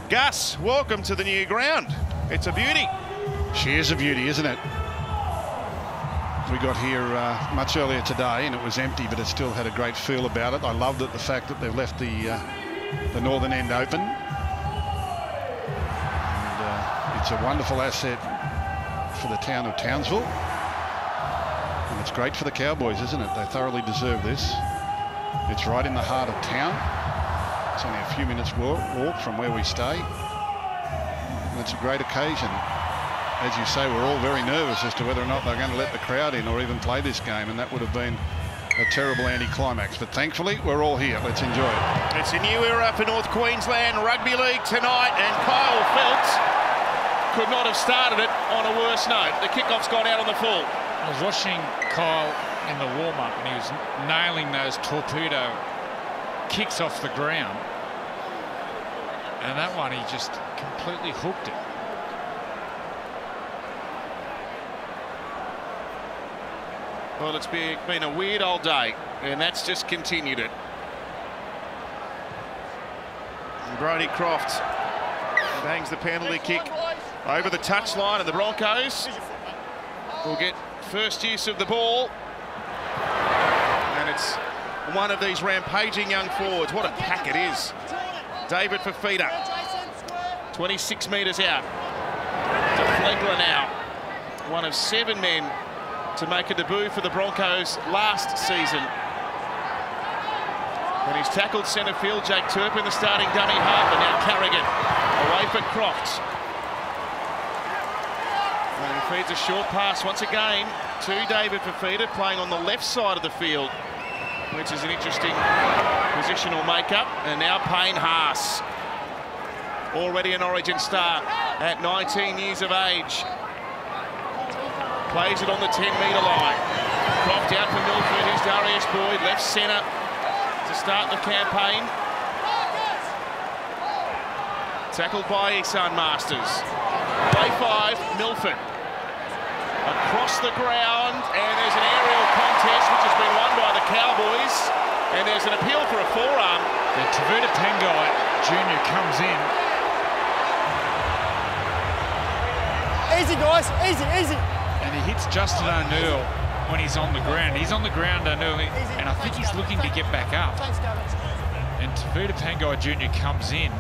Gus, welcome to the new ground. It's a beauty. She is a beauty, isn't it? We got here much earlier today and it was empty, but it still had a great feel about it. I loved it, the fact that they've left the northern end open. And it's a wonderful asset for the town of Townsville. And it's great for the Cowboys, isn't it? They thoroughly deserve this. It's right in the heart of town. It's only a few minutes walk from where we stay. And it's a great occasion. As you say, we're all very nervous as to whether or not they're going to let the crowd in or even play this game, and that would have been a terrible anti-climax. But thankfully, we're all here. Let's enjoy it. It's a new era for North Queensland Rugby League tonight, and Kyle Phelps could not have started it on a worse note. The kickoff's gone out on the full. I was watching Kyle in the warm-up, and he was nailing those torpedo kicks off the ground. And that one, he just completely hooked it. Well, it's been a weird old day, and that's just continued it. And Brodie Croft bangs the penalty kick over the touchline, and the Broncos will get first use of the ball. And it's one of these rampaging young forwards. What a pack it is. David Fafita, 26 metres out. To Flegler now, one of 7 men to make a debut for the Broncos last season. And he's tackled centre field. Jake Turpin, the starting dummy half, and now Carrigan away for Croft. And he feeds a short pass once again to David Fafita, playing on the left side of the field, which is an interesting positional makeup. And now Payne Haas, already an Origin star at 19 years of age. Plays it on the 10-metre line. Croft out for Milford. Here's Darius Boyd, left centre to start the campaign. Tackled by Ihsan Masters. Play 5, Milford. Across the ground, and there's an aerial contest which has been won by the Cowboys. And there's an appeal for a forearm. The Tavuta Pengai Jr. comes in. Easy, guys, easy, easy. And he hits Justin O'Neill when he's on the ground. He's on the ground, O'Neill, and I think he's looking to get back up. And Tavuta Pengai Jr. comes in,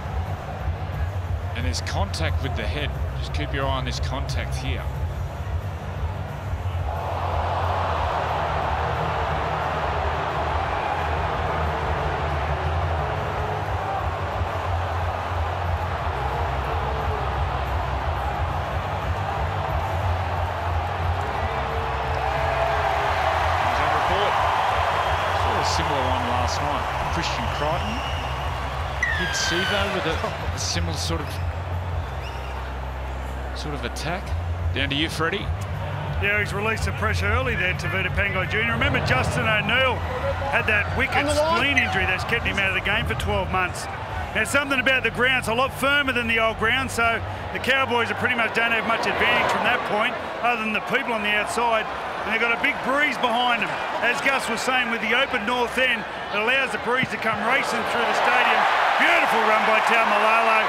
and there's contact with the head. Just keep your eye on this contact here. With a similar sort of attack. Down to you, Freddie. Yeah, he's released the pressure early there, Tavuta Pengai Jr. Remember, Justin O'Neill had that wicked spleen injury that's kept him out of the game for 12 months. Now, something about the ground's a lot firmer than the old ground, so the Cowboys are pretty much don't have much advantage from that point, other than the people on the outside. And they've got a big breeze behind them. As Gus was saying, with the open north end, it allows the breeze to come racing through the stadium. Beautiful run by Taumalolo.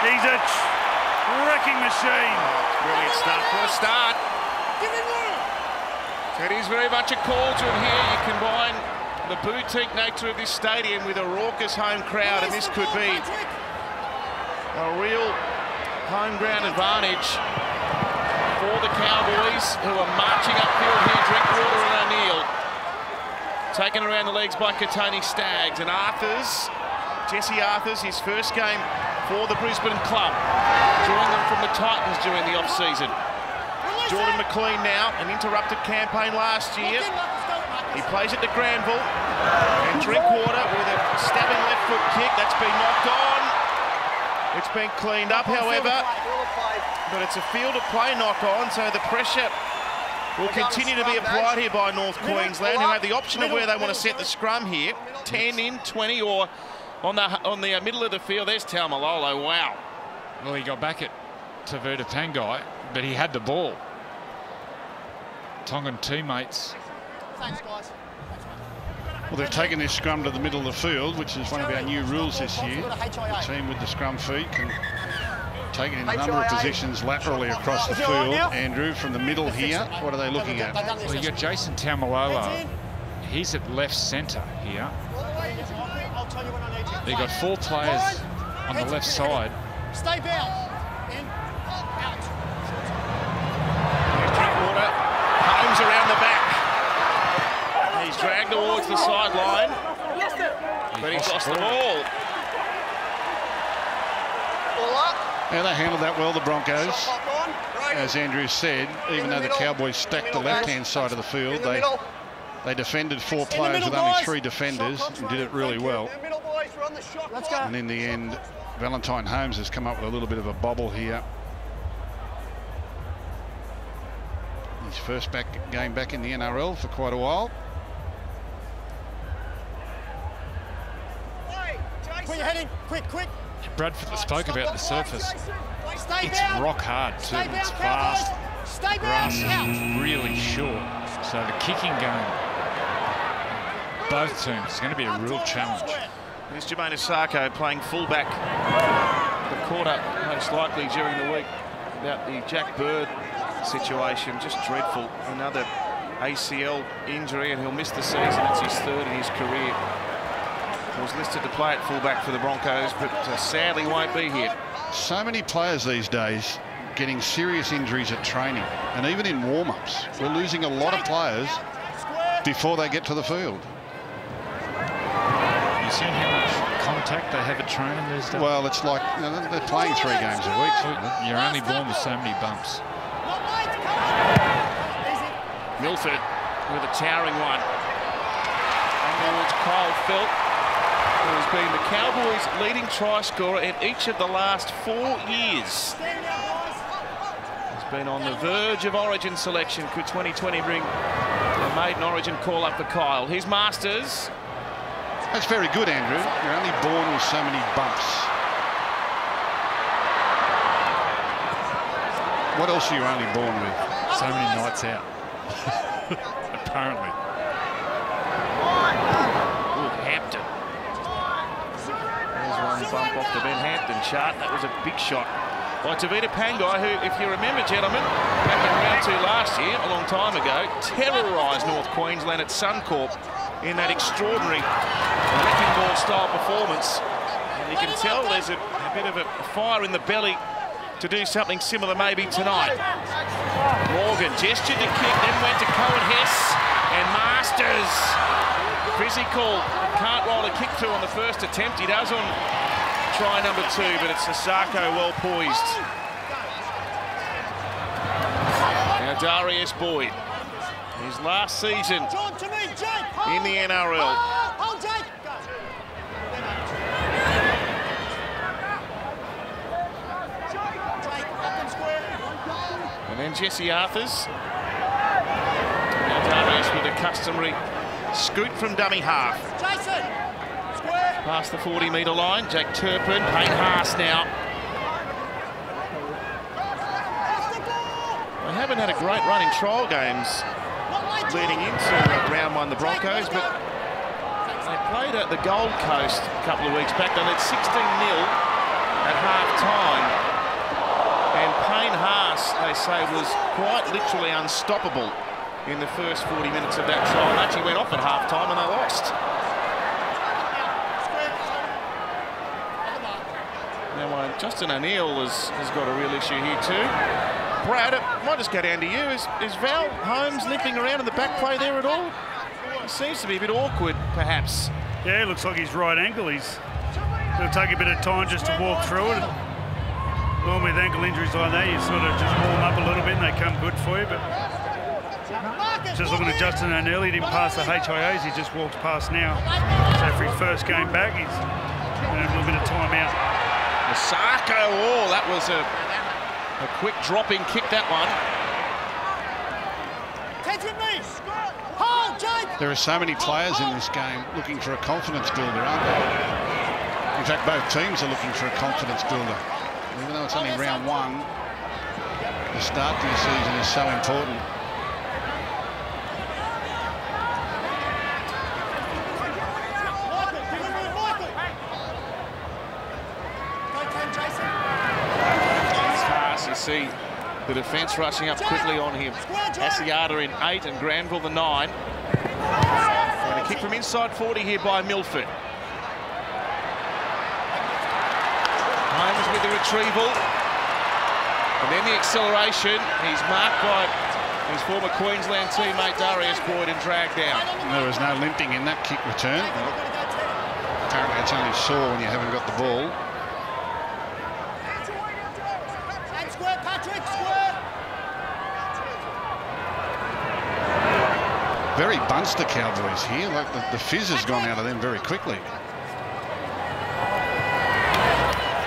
He's a wrecking machine. Brilliant stuff for a start. It is very much a call to him here. You combine the boutique nature of this stadium with a raucous home crowd, and this could be a real home ground advantage for the Cowboys, who are marching upfield here. Drinkwater and O'Neill taken around the legs by Katoni Staggs, and Jesse Arthurs, his first game for the Brisbane club, joined them from the Titans during the off-season. Jordan McLean now, an interrupted campaign last year. He plays it to Granville, and Drinkwater with a stabbing left foot kick. That's been knocked on. It's been cleaned up, however, but it's a field of play knock on, so the pressure will continue to be applied here by North Queensland, who have the option of where they want to set the scrum here. 10 in, 20, or on the middle of the field. There's Taumalolo. Wow. Well, he got back at Tavuta Pengai, but he had the ball. Tongan teammates. Thanks, guys. Well, they've taken this scrum to the middle of the field, which is one of our new rules this year. The team with the scrum feet can take it in a number of positions laterally across the field. Andrew, from the middle here, what are they looking at? Well, you got Jason Taumalolo. He's at left centre here. They've got 4 players on the left side. Stay bound. Holmes around the back. He's dragged towards the sideline, but he's lost the ball. Now, they handled that well, the Broncos. As Andrew said, even though the Cowboys stacked the left-hand side of the field, they defended 4 players with only 3 defenders and did it really well. And in the end, Valentine Holmes has come up with a little bit of a bobble here. His first game back in the NRL for quite a while. Put your head in, quick. Bradford spoke about the surface. It's rock hard too. It's fast. Grass is really short. So the kicking game, both teams, is going to be a real challenge. Here's Jermaine Asako playing fullback. The caught up most likely during the week about the Jack Bird situation. Just dreadful. Another ACL injury, and he'll miss the season. That's his 3rd in his career. Was listed to play at fullback for the Broncos, but sadly won't be here. So many players these days getting serious injuries at training, and even in warm-ups. We're losing a lot of players before they get to the field. You seen how much contact they have at training these days? Well, it's like, you know, they're playing 3 games a week. You're only born with so many bumps. Milford with a towering one. And towards Kyle Felt, who has been the Cowboys' leading try scorer in each of the last 4 years. He's been on the verge of Origin selection. Could 2020 bring a maiden Origin call-up for Kyle? Here's Masters. That's very good, Andrew. You're only born with so many bumps. What else are you only born with? So many nights out. Apparently. Ooh, Hampton. There's one bump off the Ben Hampton chart. That was a big shot by Tavita Pangai, who, if you remember, gentlemen, back in round 2 last year, a long time ago, terrorised North Queensland at Suncorp in that extraordinary wrecking ball style performance. And you can tell there's a bit of a fire in the belly to do something similar maybe tonight. Morgan gestured to kick, then went to Cohen Hess, and Masters. Physical, can't roll a kick through on the first attempt. He does on try number 2, but it's Asako well poised. Now Darius Boyd, his last season in the NRL. And then Jesse Arthurs. Now Darius with a customary scoot from dummy half. Past the 40-metre line. Jack Turpin, Payne Haas now. They haven't had a great run in trial games leading into round 1, the Broncos, but they played at the Gold Coast a couple of weeks back. They led 16-0 at half-time. And Payne Haas, they say, was quite literally unstoppable in the first 40 minutes of that trial. They actually went off at half-time and they lost. Now, Justin O'Neill has got a real issue here too. Brad, it might just go down to you. Is Val Holmes nipping around in the back play there at all? It seems to be a bit awkward, perhaps. Yeah, it looks like his right ankle. It'll take a bit of time just to walk through it. Normally with ankle injuries like that, you sort of just warm up a little bit and they come good for you. But just looking at Justin O'Neill, he didn't pass the HIAs, he just walked past now. So for his first game back, he's had a little bit of time out. Asako, oh, that was a quick dropping kick, that one. There are so many players in this game looking for a confidence builder, aren't they? In fact, both teams are looking for a confidence builder. Even though it's only round 1, the start to the season is so important. see the defence rushing up quickly on him. Asiata in 8 and Granville the 9. And a kick from inside 40 here by Milford. Holmes with the retrieval. And then the acceleration. He's marked by his former Queensland teammate Darius Boyd and dragged down. There was no limping in that kick return. Apparently it's only sore when you haven't got the ball. Square, Patrick, square. Very bunched the Cowboys here. Like the fizz has gone out of them very quickly.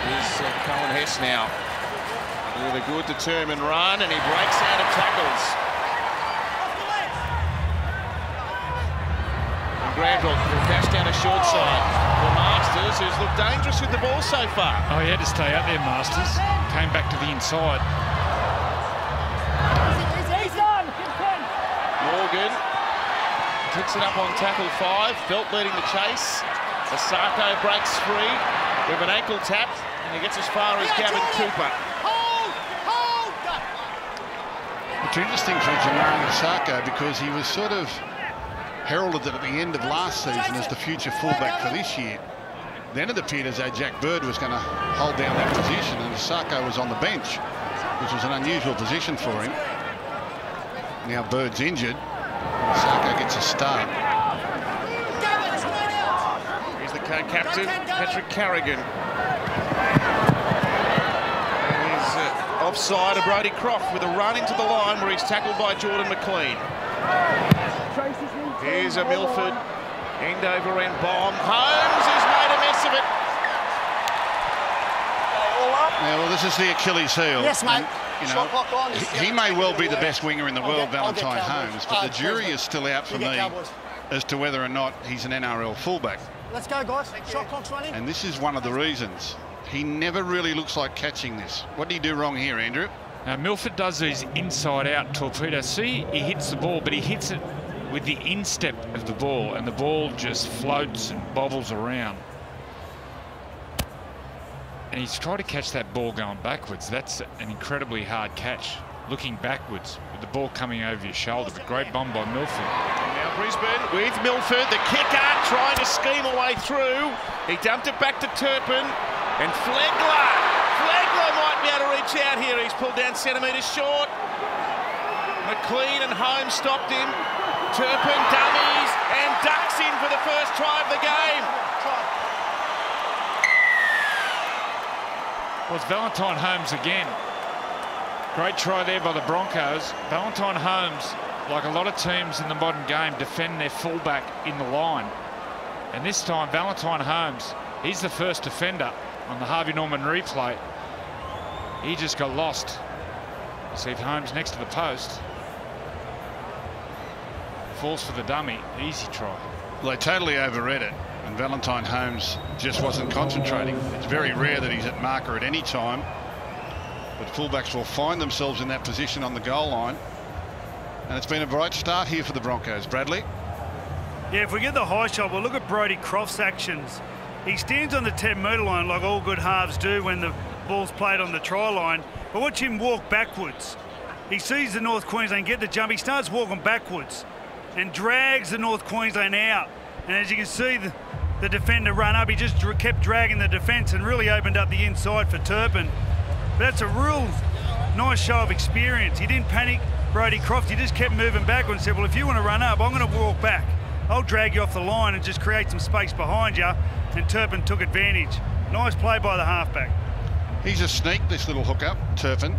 Here's Cohen Hess now with a good determined run, and he breaks out of tackles. And Granville will dash down a short side for Masters, who's looked dangerous with the ball so far. Oh, he had to stay out there, Masters. Came back to the inside. Morgan picks it up on tackle 5. Felt leading the chase. Asako breaks free with an ankle tap, and he gets as far as Gavin Cooper. It's interesting for Jermaine Asako because he was sort of heralded at the end of last season as the future fullback for this year. Then it appeared as though Jack Bird was going to hold down that position, and Asako was on the bench, which was an unusual position for him. Now Bird's injured. Asako gets a start. Here's the co-captain, Patrick Carrigan. And he's offside of Brodie Croft with a run into the line where he's tackled by Jordan McLean. Here's a Milford end over end bomb. Holmes has made a mess of it. Yeah, well, this is the Achilles heel. Yes, mate. You know, he may well be the best winger in the world, Valentine Holmes, but the jury is still out for me as to whether or not he's an NRL fullback. Let's go, guys. Shot clock's running. And this is one of the reasons. He never really looks like catching this. What did he do wrong here, Andrew? Now, Milford does these inside-out torpedo. See, he hits the ball, but he hits it with the instep of the ball, and the ball just floats and bobbles around. And he's tried to catch that ball going backwards. That's an incredibly hard catch, looking backwards with the ball coming over your shoulder. But great bomb by Milford. Now Brisbane with Milford, the kicker trying to scheme a way through. He dumped it back to Turpin, and Flegler might be able to reach out here. He's pulled down centimetres short. McLean and Holmes stopped him. Turpin dummies and ducks in for the first try of the game. Was Valentine Holmes again. Great try there by the Broncos. Valentine Holmes, like a lot of teams in the modern game, defend their fullback in the line. And this time, Valentine Holmes, he's the first defender on the Harvey Norman replay. He just got lost. You see Holmes next to the post. Falls for the dummy. Easy try. Well, they totally overread it, and Valentine Holmes just wasn't concentrating. It's very rare that he's at marker at any time, but fullbacks will find themselves in that position on the goal line. And it's been a bright start here for the Broncos. Bradley? Yeah, if we get the high shot, we'll look at Brodie Croft's actions. He stands on the 10-metre line like all good halves do when the ball's played on the try line, but watch him walk backwards. He sees the North Queensland get the jump. He starts walking backwards and drags the North Queensland out. And as you can see, the defender run up. He just kept dragging the defence and really opened up the inside for Turpin. But that's a real nice show of experience. He didn't panic Brodie Croft. He just kept moving backwards and said, well, if you want to run up, I'm going to walk back. I'll drag you off the line and just create some space behind you. And Turpin took advantage. Nice play by the halfback. He's a sneak, this little hookup, Turpin.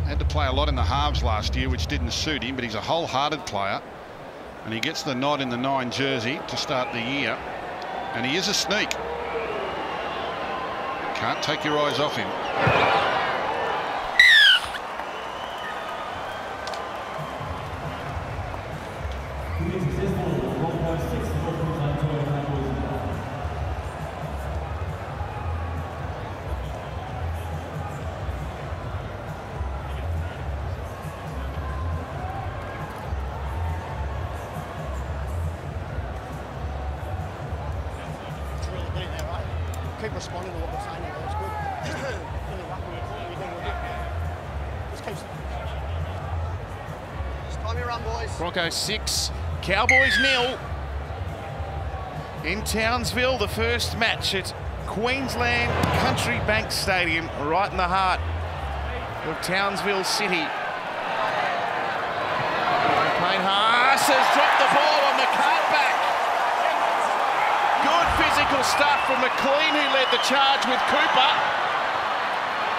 Had to play a lot in the halves last year, which didn't suit him, but he's a wholehearted player. And he gets the nod in the 9 jersey to start the year. And he is a sneak. Can't take your eyes off him. Keep responding to what we're saying. That's good. Broncos 6, Cowboys 0. In Townsville, the first match at Queensland Country Bank Stadium, right in the heart of Townsville City. Payne Haas has dropped the ball on the cutback. Good physical stuff from McLean, who led the charge with Cooper.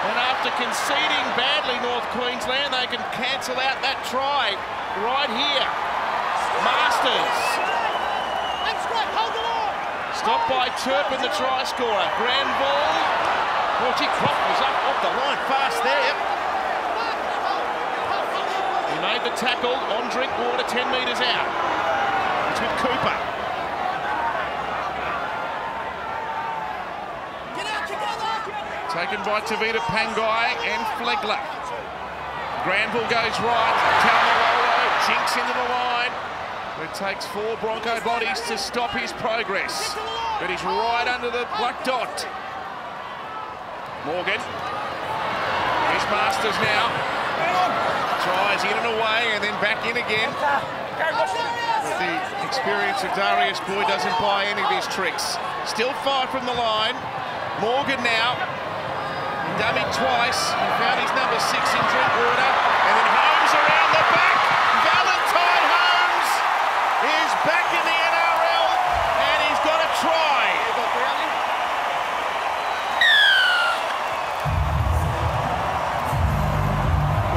And after conceding badly, North Queensland, they can cancel out that try right here. Masters. Stopped by Turpin, the try scorer. Granville. Porty Croft was up the line fast there. He made the tackle on Drinkwater, 10 metres out. It's with Cooper. Taken by Tavita Pangai and Flegler. Granville goes right. Taumalolo jinks into the line. It takes 4 Bronco bodies to stop his progress. But he's right under the black dot. Morgan. Here's Masters now. Tries in and away and then back in again. But the experience of Darius Boyd doesn't buy any of his tricks. Still 5 from the line. Morgan now. Dummied twice. He found his number 6 in Drinkwater. And then Holmes around the back. Valentine Holmes is back in the NRL. And he's got a try.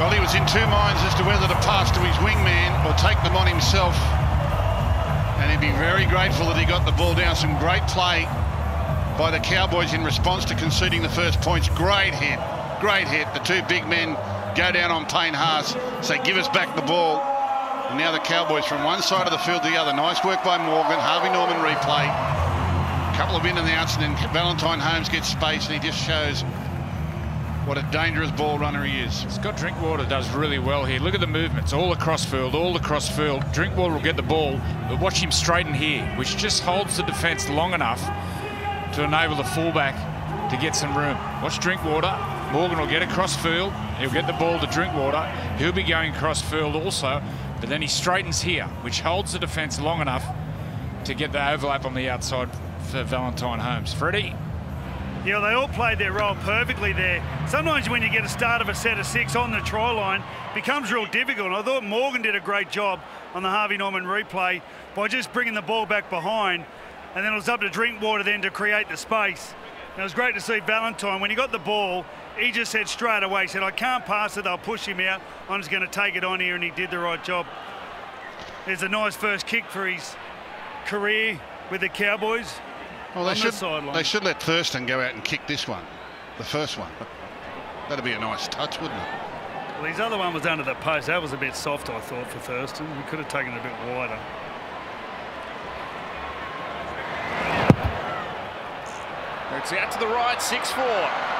Well, he was in 2 minds as to whether to pass to his wingman or take them on himself. And he'd be very grateful that he got the ball down. Some great play by the Cowboys in response to conceding the first points. Great hit, great hit. The 2 big men go down on Payne Haas, say, give us back the ball. And now the Cowboys from one side of the field to the other. Nice work by Morgan. Harvey Norman replay. A couple of in and outs, and then Valentine Holmes gets space, and he just shows what a dangerous ball runner he is. Scott Drinkwater does really well here. Look at the movements, all across field, all across field. Drinkwater will get the ball, but watch him straighten here, which just holds the defence long enough to enable the fullback to get some room. Watch Drinkwater. Morgan will get across field. He'll get the ball to Drinkwater. He'll be going across field also, but then he straightens here, which holds the defence long enough to get the overlap on the outside for Valentine Holmes. Freddie? Yeah, they all played their role perfectly there. Sometimes when you get a start of a set of 6 on the try line, it becomes real difficult. I thought Morgan did a great job on the Harvey Norman replay by just bringing the ball back behind, and then it was up to Drinkwater then to create the space. And it was great to see Valentine, when he got the ball, he just said straight away, he said, I can't pass it, they'll push him out, I'm just going to take it on here, and he did the right job. There's a nice first kick for his career with the Cowboys. Well, they should let Thurston go out and kick this one, the first one. That'd be a nice touch, wouldn't it? Well, his other one was under the post. That was a bit soft, I thought, for Thurston. We could have taken it a bit wider. It's out to the right, 6-4.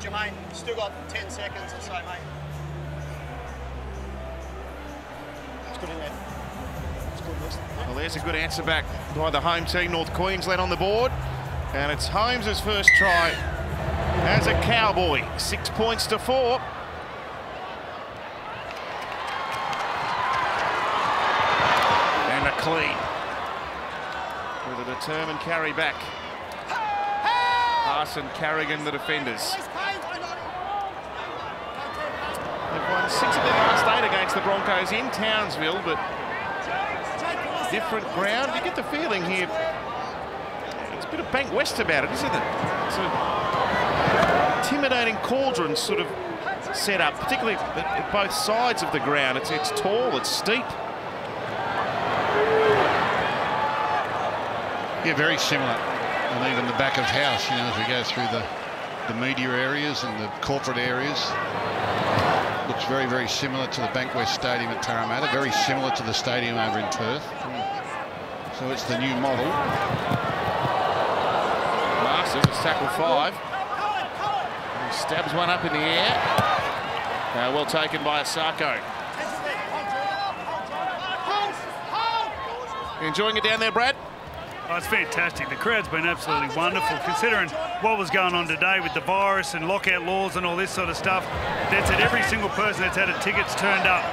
Jermaine, still got 10 seconds or so, mate. It's good in there. It's good, yes. Well, there's a good answer back by the home team, North Queensland on the board. And it's Holmes' first try as a Cowboy. 6 points to 4. And a clean. With a determined carry back. Arson, Carrigan, the defenders. They've won 6 of their last 8 against the Broncos in Townsville, but different ground. You get the feeling here, it's a bit of Bank West about it, isn't it? It's a intimidating cauldron sort of set up, particularly at both sides of the ground. It's tall, it's steep. Yeah, very similar. And even the back of house, you know, as we go through the media areas and the corporate areas. Looks very, very similar to the Bankwest Stadium at Parramatta, very similar to the stadium over in Perth. So it's the new model. Masters, it's tackle 5. He stabs one up in the air. Well taken by Asako. You enjoying it down there, Brad? Oh, it's fantastic. The crowd's been absolutely wonderful, considering what was going on today with the virus and lockout laws and all this sort of stuff. That's it. Every single person that's had a ticket's turned up.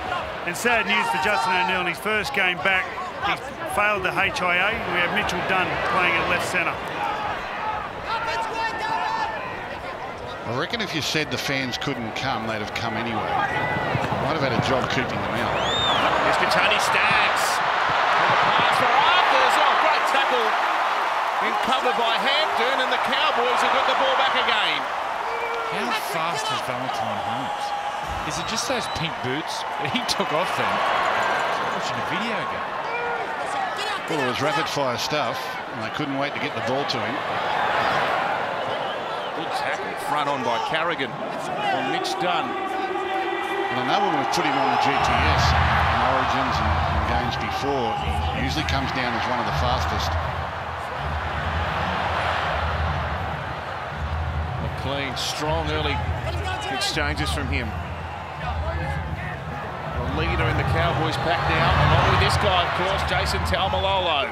And sad news for Justin O'Neill in his first game back. He failed the HIA. We have Mitchell Dunn playing at left centre. I reckon if you said the fans couldn't come, they'd have come anyway. Might have had a job keeping them out. Here's Tony Staggs. And the pass for Arthurs. Oh, great tackle. In cover by Hampton, and the Cowboys have got the ball back again. How fast is Valentine Holmes? Is it just those pink boots that he took off then? I was watching a video game. Well, it was rapid-fire stuff, and they couldn't wait to get the ball to him. Good tackle front on by Carrigan on Mitch Dunn. And I know when we've put him on the GTS in Origins and games before, he usually comes down as one of the fastest. Clean, strong early exchanges from him. The leader in the Cowboys pack now, along with this guy, of course, Jason Taumalolo,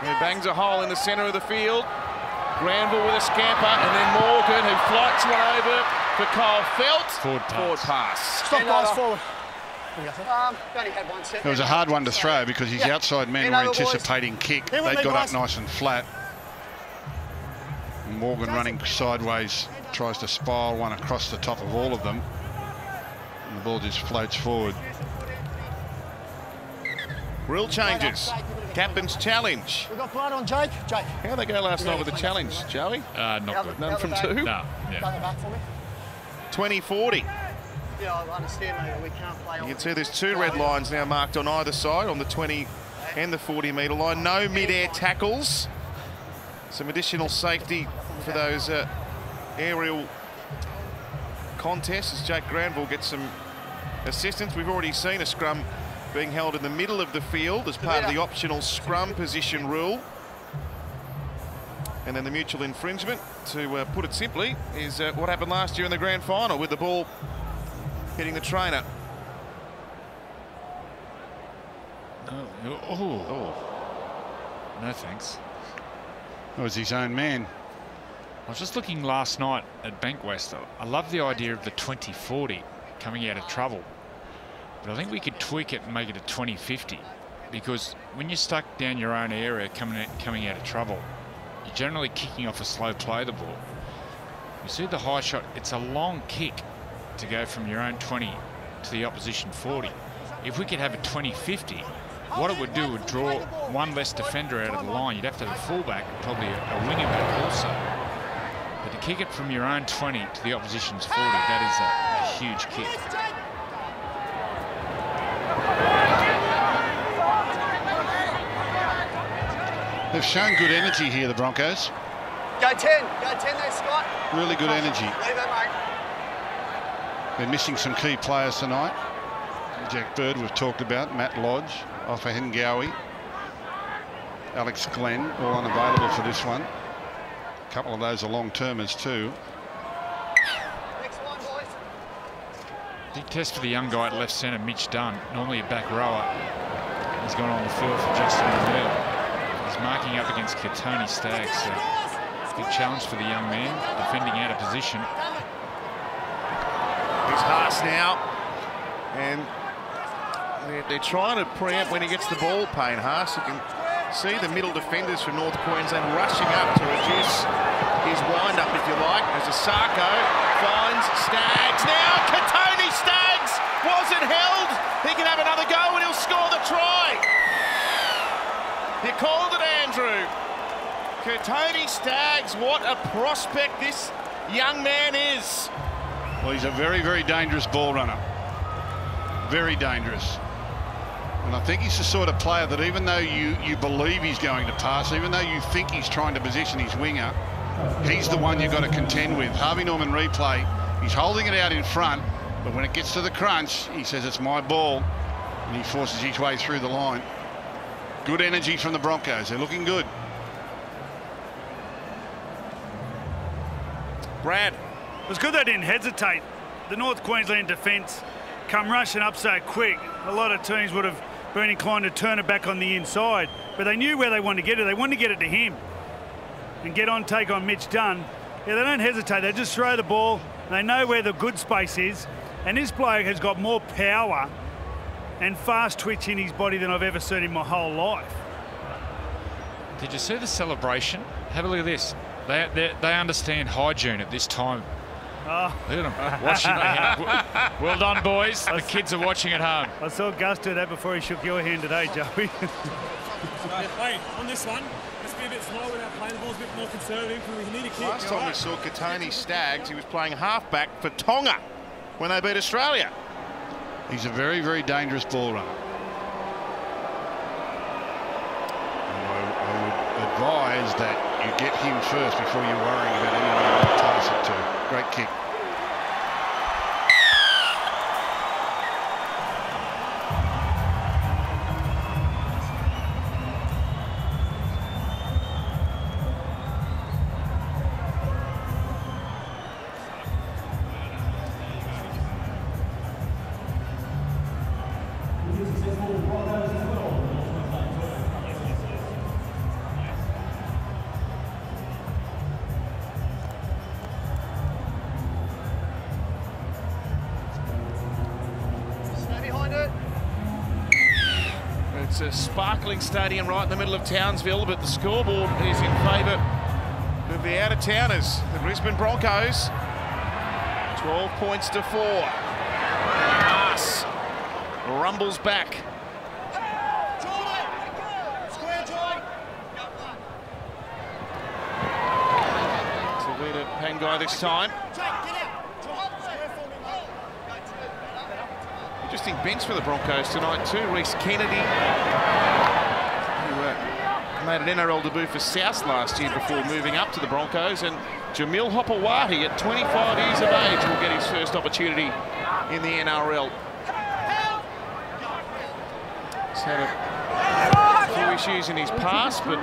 who bangs a hole in the centre of the field. Granville with a scamper, and then Morgan, who flights one over for Kyle Felt. Forward pass. Stop, guys, forward. It was a hard one to throw because his outside men were anticipating kick. They got up nice and flat. Morgan running sideways tries to spiral one across the top of all of them, and the ball just floats forward. Rule changes. Captain's challenge. We've got blood on Jake. Jake. How'd they go last night with the challenge, Joey? Not good. None from 2? No. Yeah. Done the back for me. 20-40. Yeah, I understand, mate. We can't play on. You can see there's 2 red lines now marked on either side, on the 20 and the 40-metre line. No mid-air tackles. Some additional safety for those aerial contests as Jake Granville gets some assistance. We've already seen a scrum being held in the middle of the field as part of the optional scrum position rule. And then the mutual infringement, to put it simply, is what happened last year in the grand final with the ball hitting the trainer. Oh. No thanks. It was his own man. I was just looking last night at Bankwest. I love the idea of the 20-40 coming out of trouble. But I think we could tweak it and make it a 20-50, because when you're stuck down your own area coming out of trouble, you're generally kicking off a slow play the ball. You see the high shot, it's a long kick to go from your own 20 to the opposition 40. If we could have a 20-50, what it would do would draw one less defender out of the line. You'd have to have a fullback and probably a winger back also. But to kick it from your own 20 to the opposition's 40, that is a huge kick. They've shown good energy here, the Broncos. Go 10. Go 10 there, Scott. Really good energy. Leave it, mate. They're missing some key players tonight. Jack Bird we've talked about, Matt Lodge, Offa Hengawi, Alex Glenn, all unavailable for this one. A couple of those are long-termers too. Next one, boys. Big test for the young guy at left centre, Mitch Dunn, normally a back rower. He's gone on the field for Justin O'Neill. He's marking up against Tony Staggs. So big challenge for the young man, defending out of position. Here's Haas now, and they're trying to preempt when he gets the ball, Payne Haas. You can see the middle defenders from North Queensland rushing up to reduce his wind-up, if you like, as Asako finds Staggs. Now, Tony Staggs wasn't held. He can have another go and he'll score the try. You called it, Andrew. Tony Staggs, what a prospect this young man is. Well, he's a very, very dangerous ball runner. Very dangerous. And I think he's the sort of player that even though you believe he's going to pass, even though you think he's trying to position his winger, he's the one you've got to contend with. Harvey Norman replay, he's holding it out in front, but when it gets to the crunch, he says it's my ball, and he forces his way through the line. Good energy from the Broncos. They're looking good. Brad. It was good they didn't hesitate. The North Queensland defence come rushing up so quick. A lot of teams would have been inclined to turn it back on the inside, but they knew where they wanted to get it. They wanted to get it to him and take on Mitch Dunn. Yeah, they don't hesitate. They just throw the ball. They know where the good space is, and this bloke has got more power and fast twitch in his body than I've ever seen in my whole life. Did you see the celebration? Have a look at this. They understand hygiene at this time. Oh. Look at them watching. Well done, boys. The kids are watching at home. I saw Gus do that before he shook your hand today, Joey. Hey, on this one, let's be a bit slower with our playing. The ball's a bit more conservative because we need a kick. Last time we saw Katoni Staggs, he was playing halfback for Tonga when they beat Australia. He's a very, very dangerous ball runner. And I would advise that you get him first before you're worrying about anyone to toss it to. Great kick. It's a sparkling stadium right in the middle of Townsville, but the scoreboard is in favour of the out-of-towners, the Brisbane Broncos. 12 points to 4. Haas rumbles back. Tavita Pangai this time. Interesting bench for the Broncos tonight too. Reece Kennedy, who made an NRL debut for South last year before moving up to the Broncos, and Jamil Hopewadi at 25 years of age will get his first opportunity in the NRL. He's had a few issues in his past, but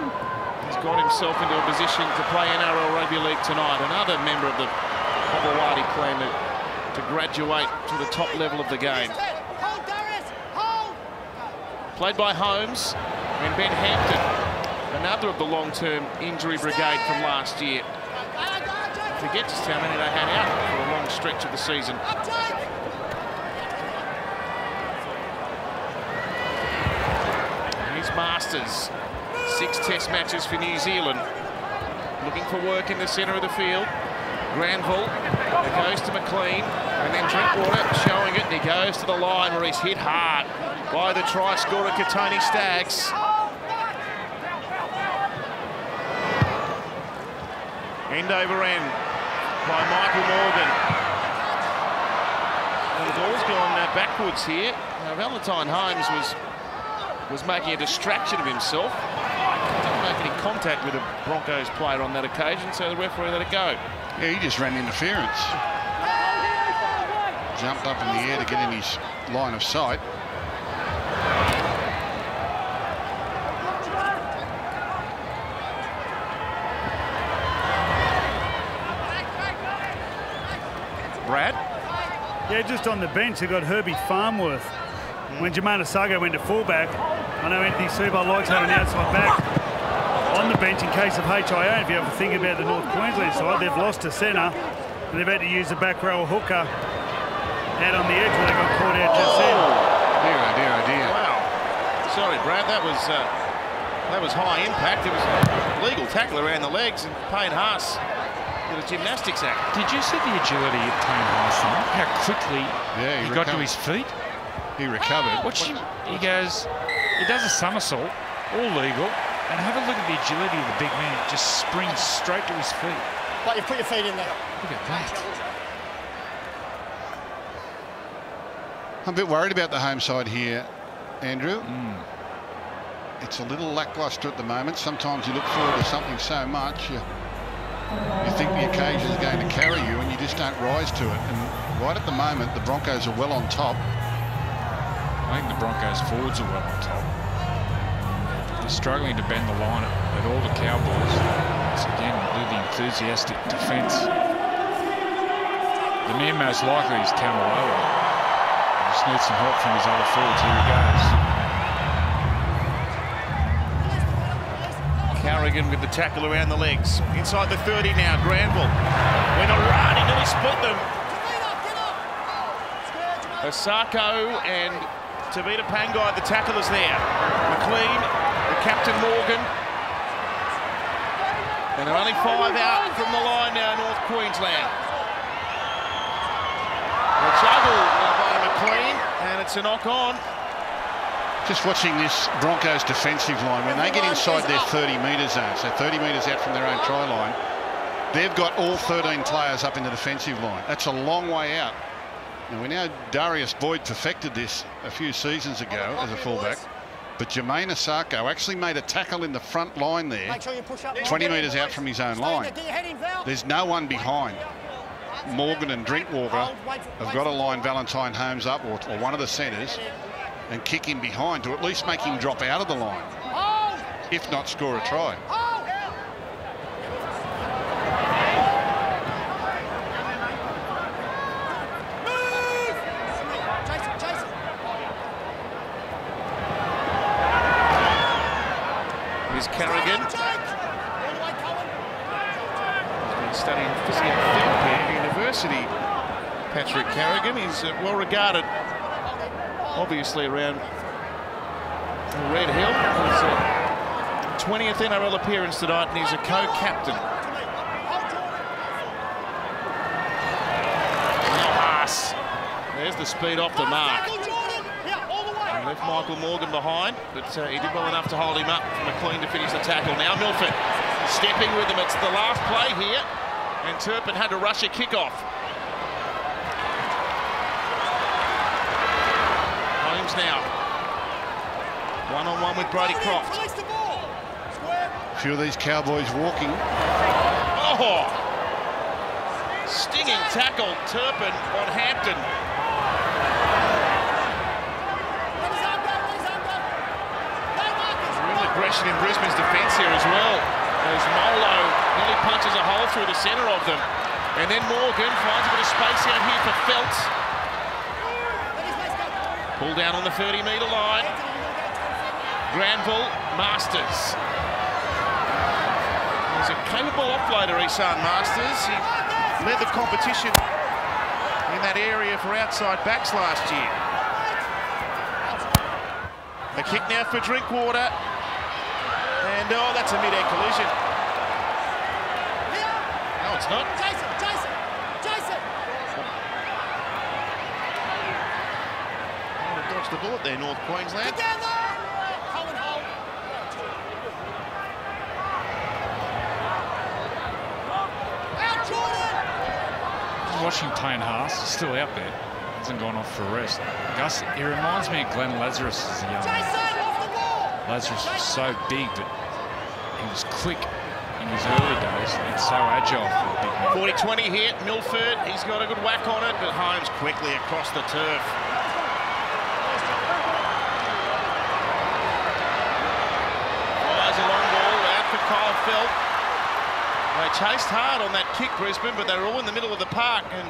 he's got himself into a position to play NRL Rugby League tonight. Another member of the Hopewadi clan to graduate to the top level of the game. Played by Holmes and Ben Hampton, another of the long-term injury brigade from last year. Forget just how many they had out for a long stretch of the season. Here's Masters, 6 test matches for New Zealand. Looking for work in the centre of the field. Granville, it goes to McLean, and then Drinkwater showing it, and he goes to the line where he's hit hard by the try scorer Katoni Staggs. End over end by Michael Morgan. And the ball's gone backwards here. Now, Valentine Holmes was making a distraction of himself. Didn't make any contact with a Broncos player on that occasion, so the referee let it go. Yeah, he just ran interference. Jumped up in the air to get in his line of sight. Brad? Yeah, just on the bench, they got Herbie Farmworth. When Jermaine Asago went to fullback, I know Anthony Sebo likes having an outside back on the bench in case of HIA. If you ever think about the North Queensland side, they've lost a centre and they've had to use the back row hooker out on the edge where they got caught out just then. Dear, oh dear, oh dear. Wow. Sorry, Brad, that was high impact. It was a legal tackle around the legs, and Payne Haas did a gymnastics act. Did you see the agility of Payne Haas? How quickly he got to his feet? He recovered. Watch him. He goes, he does a somersault, all legal, and have a look at the agility of the big man. It just springs straight to his feet. But you put your feet in there. Look at that. I'm a bit worried about the home side here, Andrew. It's a little lacklustre at the moment. Sometimes you look forward to something so much, you think the occasion is going to carry you and you just don't rise to it. And right at the moment, the Broncos are well on top. I think the Broncos forwards are well on top. struggling to bend the line at all the Cowboys. Once again, really enthusiastic defence. The man most likely is Tamalolo. Just needs some help from his other forwards. Here he goes. Carrigan with the tackle around the legs. Inside the 30 now, Granville. Went a run, he nearly split them. Osako and Tavita Pangai, the tacklers there. McLean, the captain Morgan. And they're only 5 out from the line now, North Queensland. A juggle by McLean, and it's a knock on. Just watching this Broncos defensive line, when they get inside their 30-metre zone, so 30 metres out from their own try line, they've got all 13 players up in the defensive line. That's a long way out. Now, we know Darius Boyd perfected this a few seasons ago as a fullback, but Jermaine Osako actually made a tackle in the front line there, 20 metres out from his own line. There's no one behind. Morgan and Drinkwater have got to line Valentine Holmes up, or one of the centres, and kick him behind to at least make him drop out of the line, if not score a try. Here's Carrigan. He's been studying physiotherapy at university. Patrick Carrigan, he's well regarded, obviously, around Red Hill. His 20th NRL appearance tonight, and he's a co-captain. There's the speed off the mark. He left Michael Morgan behind, but he did well enough to hold him up for McLean to finish the tackle. Now Milford stepping with him. It's the last play here, and Turpin had to rush a kickoff. Holmes now. One-on-one with Brody Croft. A few of these Cowboys walking. Oh! Stinging tackle, Turpin on Hampton. Real aggression in Brisbane's defence here as well, as Molo nearly punches a hole through the centre of them. And then Morgan finds a bit of space out here for Feltz. Pull down on the 30-metre line. Granville, Masters. He's a capable offloader, Isan Masters. He led the competition in that area for outside backs last year. A kick now for Drinkwater. And, oh, that's a mid-air collision. No, it's not. Jason! Oh, dodged the bullet there, North Queensland. Watching Payne Haas, he's still out there. Hasn't gone off for a rest. Gus, he reminds me of Glenn Lazarus as a young man. Lazarus was so big, but he was quick in his early days and so agile for a big man. 40-20 hit, Milford, he's got a good whack on it, but Holmes quickly across the turf. Fires a long ball out for Kyle Felt. They chased hard on that kick, Brisbane, but they were all in the middle of the park, and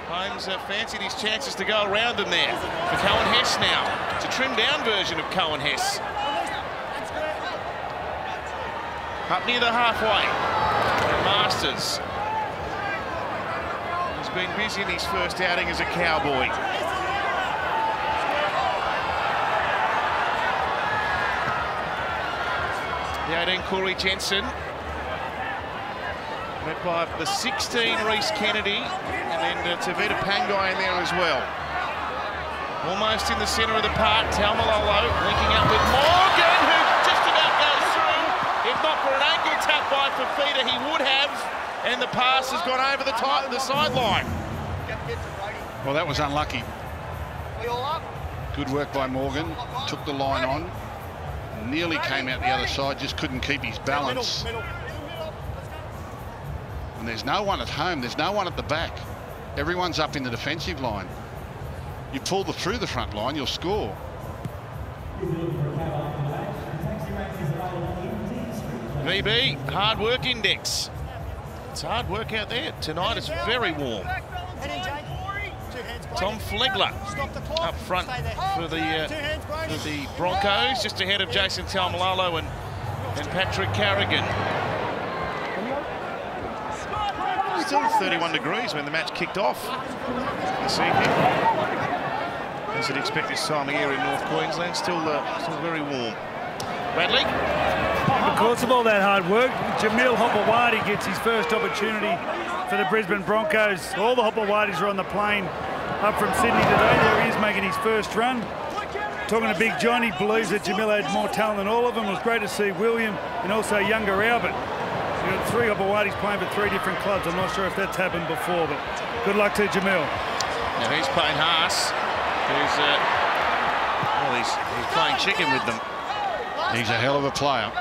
Holmes fancied his chances to go around them there. For Cohen Hess now. It's a trimmed-down version of Cohen Hess. Up near the halfway. Masters. He's been busy in his first outing as a Cowboy. The 18, Corey Jensen. Met by the 16, Reece Kennedy, and then Tavita Pangai in there as well. Almost in the centre of the park, Taumalolo linking up with Morgan, who just about goes through. If not for an ankle tap by Fafita, he would have, and the pass has gone over the sideline. Well, that was unlucky. Good work by Morgan, took the line on, nearly came out the other side, just couldn't keep his balance. And there's no one at home, there's no one at the back. Everyone's up in the defensive line. You pull through the front line, you'll score. VB, hard work index. It's hard work out there. Tonight it's very warm. Tom Flegler up front for the Broncos, just ahead of Jason Taumalolo and Patrick Carrigan. Still 31 degrees when the match kicked off this evening. As you'd expect this time of year in North Queensland, still very warm. Bradley? Because of all that hard work, Jamil Hopewadi gets his first opportunity for the Brisbane Broncos. All the Hopewadis are on the plane up from Sydney today. There he is making his first run. Talking to Big John, he believes that Jamil had more talent than all of them. It was great to see William and also younger Albert. You've got 3 Hopewadis playing for 3 different clubs. I'm not sure if that's happened before, but good luck to Jamil. Now here's Payne Haas, who's he's playing chicken with them. He's a hell of a player.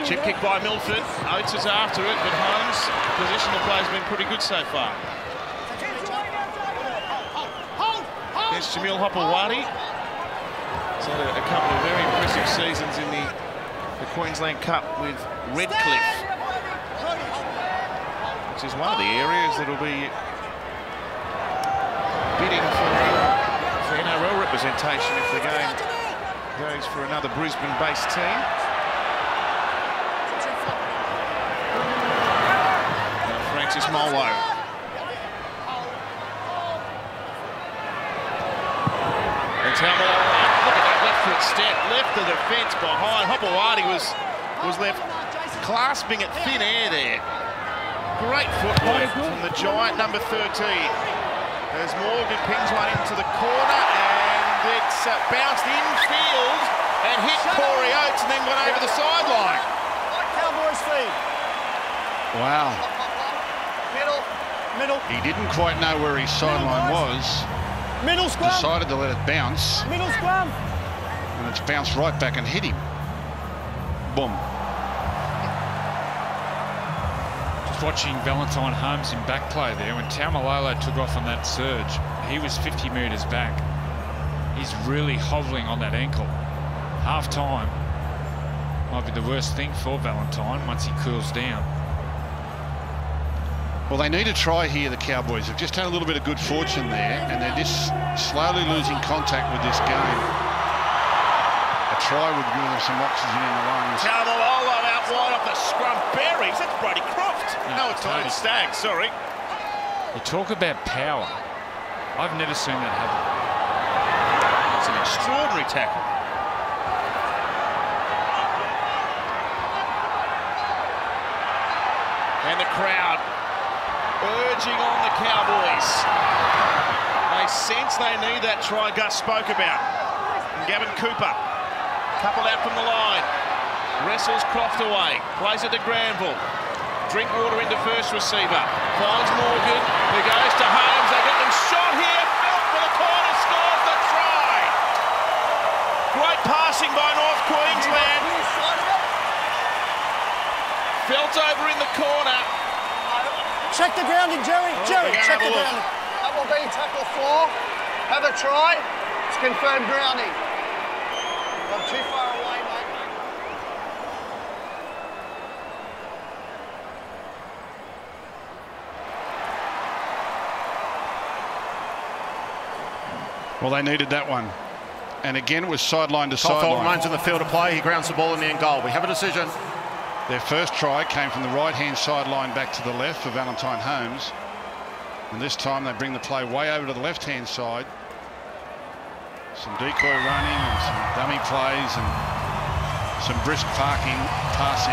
Chip kick by Milford. Oates is after it, but Holmes' positional play has been pretty good so far. There's Jamil Hopewadi. He's had a couple of very impressive seasons in the Queensland Cup with Redcliffe, which is one of the areas that'll be bidding for NRL representation if the game goes for another Brisbane-based team. Now Francis Molo. And Taumalolo, look at that left foot step, left of the defence behind. Hopewadi was left clasping at thin air there. Great footwork from the giant number 13. As Morgan pings one into the corner, and it's bounced infield and hit Corey Oates and then went over the sideline. Cowboys feed. Wow. Middle. He didn't quite know where his sideline was. Middle scrum. Decided to let it bounce. Middle scrum. And it's bounced right back and hit him. Boom. Just watching Valentine Holmes in back play there. When Taumalolo took off on that surge, he was 50 metres back. He's really hovering on that ankle. Half time might be the worst thing for Valentine once he cools down. Well, they need a try here, the Cowboys. They've just had a little bit of good fortune there, and they're just slowly losing contact with this game. A try would give them some oxygen in the lungs. Taumalolo out wide off the scrum. Berries, that's Brody Croft. No, it's Tony Staggs, sorry. You talk about power. I've never seen that happen. It's an extraordinary tackle. And the crowd urging on the Cowboys. They sense they need that try Gus spoke about. And Gavin Cooper, coupled out from the line, wrestles Croft away, plays it to Granville. Drinkwater into first receiver, finds Morgan, who goes to Holmes. They get them shot here. Felt for the corner, scores the try. Great passing by North Queensland. Felt over in the corner. Check the grounding, Jerry. Jerry, check the grounding. That will be tackle 4. Have a try. It's confirmed grounding. I'm too far away, mate. Well, they needed that one. And again, it was sideline to sideline. Caulfield remains in the field of play. He grounds the ball in the end goal. We have a decision. Their first try came from the right-hand sideline back to the left for Valentine Holmes. And this time they bring the play way over to the left-hand side. Some decoy running and some dummy plays and some brisk passing,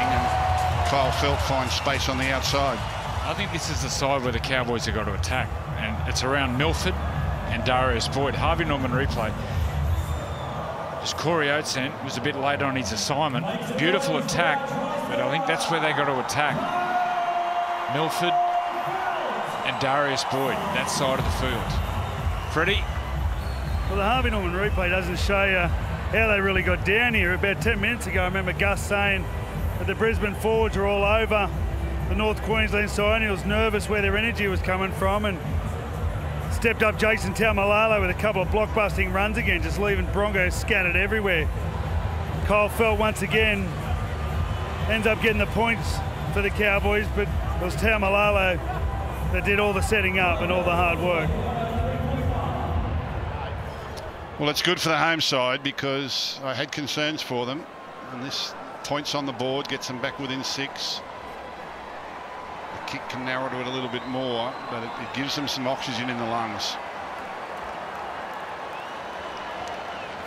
and Kyle Felt finds space on the outside. I think this is the side where the Cowboys have got to attack, and it's around Milford and Darius Boyd. Harvey Norman replay. Just Corey Oates was a bit late on his assignment. Beautiful attack, but I think that's where they got to attack. Milford and Darius Boyd, that side of the field. Freddie? Well, the Harvey Norman replay doesn't show you how they really got down here. About 10 minutes ago, I remember Gus saying that the Brisbane forwards are all over the North Queensland side. He was nervous where their energy was coming from, and stepped up Jason Taumalolo with a couple of blockbusting runs again, just leaving Broncos scattered everywhere. Kyle Felt once again ends up getting the points for the Cowboys, but it was Taumalolo that did all the setting up and all the hard work. Well, it's good for the home side because I had concerns for them, and this points on the board gets them back within 6. The kick can narrow to it a little bit more, but it gives them some oxygen in the lungs.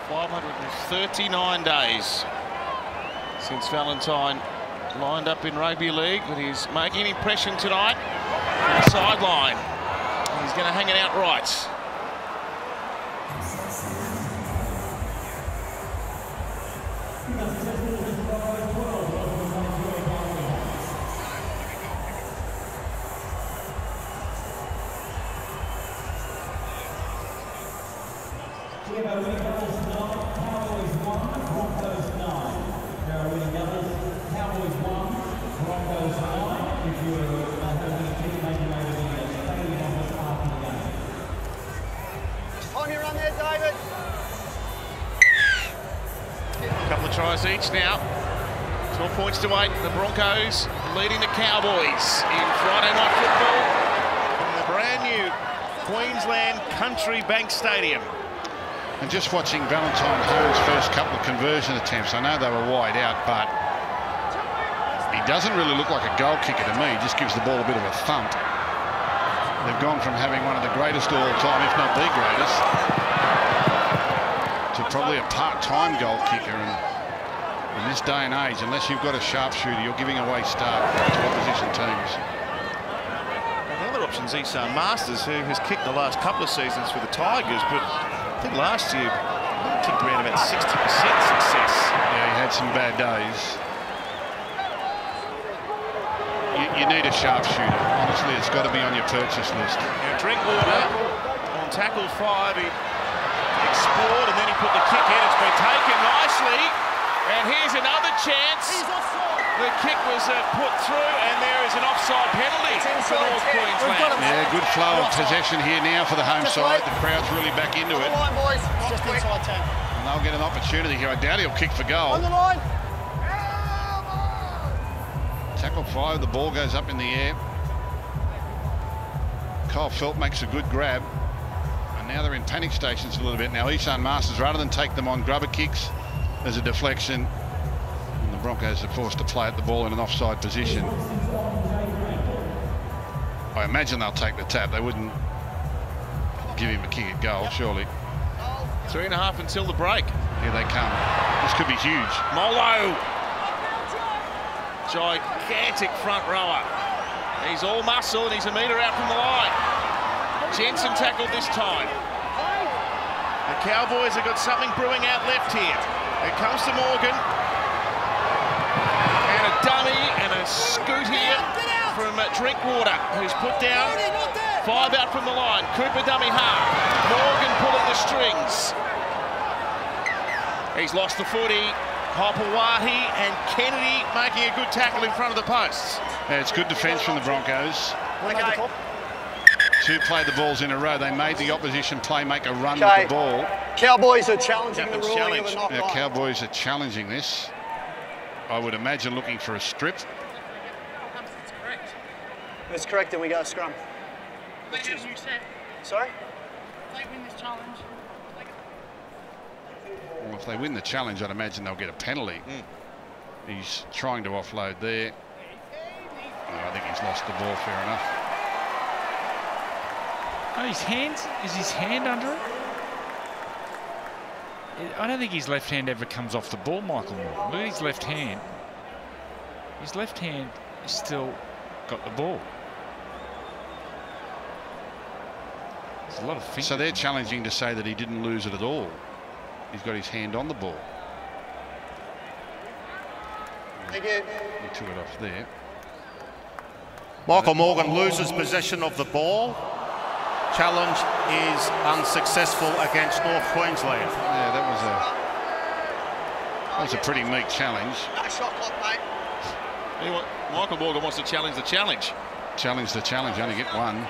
539 days since Valentine lined up in rugby league, but he's making an impression tonight on the sideline. He's going to hang it out right. Tries each now. 12 points to 8. The Broncos leading the Cowboys in Friday night football from the brand new Queensland Country Bank Stadium. And just watching Valentine Holmes' first couple of conversion attempts, I know they were wide out, but he doesn't really look like a goal kicker to me. He just gives the ball a bit of a thump. They've gone from having one of the greatest of all time, if not the greatest, to probably a part-time goal kicker. And in this day and age, unless you've got a sharpshooter, you're giving away start to opposition teams. And the other option's Isan Masters, who has kicked the last couple of seasons for the Tigers, but I think last year he kicked around about 60% success. Yeah, he had some bad days. You need a sharpshooter. Honestly, it's got to be on your purchase list. Now, Drinkwater on tackle 5, he explored and then he put the kick in. It's been taken nicely. And here's another chance. The kick was put through, and there is an offside penalty for North Queensland. Yeah, good flow of possession here now for the home side. The crowd's really back into it. Just inside 10. And they'll get an opportunity here. I doubt he'll kick for goal. On the line. Tackle 5, the ball goes up in the air. Kyle Felt makes a good grab. And now they're in panic stations a little bit. Now Isan Masters, rather than take them on grubber kicks, there's a deflection, and the Broncos are forced to play at the ball in an offside position. I imagine they'll take the tap. They wouldn't give him a kick at goal, surely. 3.5 until the break. Here they come. This could be huge. Molo. Gigantic front rower. He's all muscle and he's a metre out from the line. Jensen tackled this time. The Cowboys have got something brewing out left here. It comes to Morgan. And a dummy and a scoot here from Drinkwater, who's put down. 5 out from the line. Cooper dummy half. Morgan pulling the strings. He's lost the footy. Hopewadi and Kennedy making a good tackle in front of the posts. Yeah, it's good defence from the Broncos. Okay. 2 played the balls in a row. They made the opposition playmaker run with the ball. Cowboys are challenging the Captain's ruling of a challenge. knock Now, on. Cowboys are challenging this. I would imagine looking for a strip. It's correct, and we go scrum. Sorry? Well, if they win the challenge, I'd imagine they'll get a penalty. He's trying to offload there. No, I think he's lost the ball, fair enough. Oh, his hands, is his hand under it? I don't think his left hand ever comes off the ball, Michael Moore. Look at his left hand. His left hand has still got the ball. There's a lot of fingers. So they're challenging to say that he didn't lose it at all. He's got his hand on the ball. Thank you. He took it off there. Michael Morgan loses possession of the ball. Challenge is unsuccessful against North Queensland. Yeah, that was a pretty meek challenge. No shot clock, mate. Michael Morgan wants to challenge the challenge. Challenge the challenge, only get one.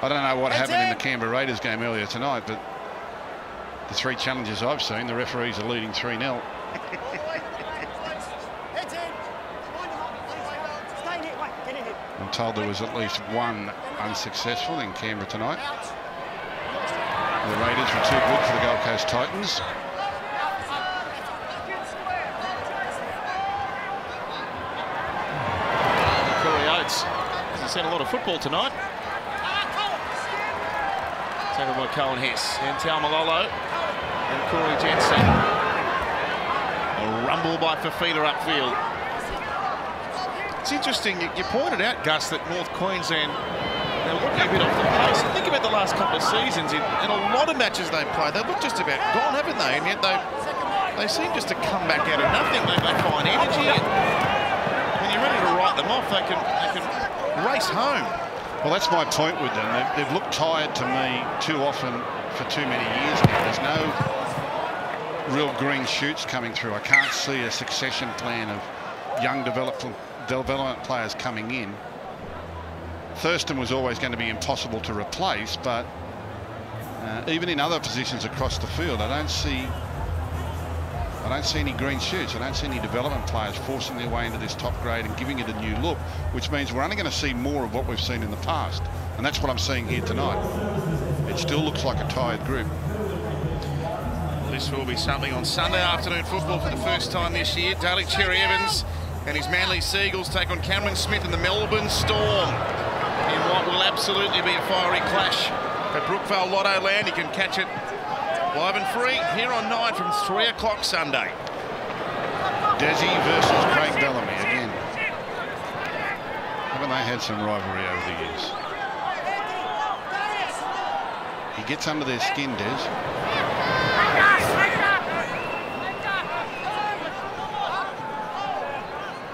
I don't know what happened in the Canberra Raiders game earlier tonight, but the 3 challenges I've seen, the referees are leading 3-0. I'm told there was at least one unsuccessful in Canberra tonight. The Raiders were too good for the Gold Coast Titans. Corey Oates hasn't seen a lot of football tonight. Taken by Cohen Hess and Taumalolo and Corey Jensen. A rumble by Fafita upfield. It's interesting, you pointed out, Gus, that North Queensland, they're looking a bit off the pace. Think about the last couple of seasons, in a lot of matches they've played, they've looked just about gone, haven't they? And yet they seem just to come back out of nothing. They find energy, and when you're ready to write them off, they can race home. Well, that's my point with them. They've looked tired to me too often for too many years now. There's no real green shoots coming through. I can't see a succession plan of young development players coming in. Thurston was always going to be impossible to replace, but even in other positions across the field, I don't see any green shoots. I don't see any development players forcing their way into this top grade and giving it a new look, which means we're only going to see more of what we've seen in the past, and that's what I'm seeing here tonight. It still looks like a tired group. This will be something on Sunday afternoon football for the first time this year. Daly Cherry Evans and his Manly Seagulls take on Cameron Smith and the Melbourne Storm in what will absolutely be a fiery clash at Brookvale Lotto Land. You can catch it live and free here on 9 from 3 o'clock Sunday. Desi versus Craig Bellamy again. Haven't they had some rivalry over the years? He gets under their skin, Des.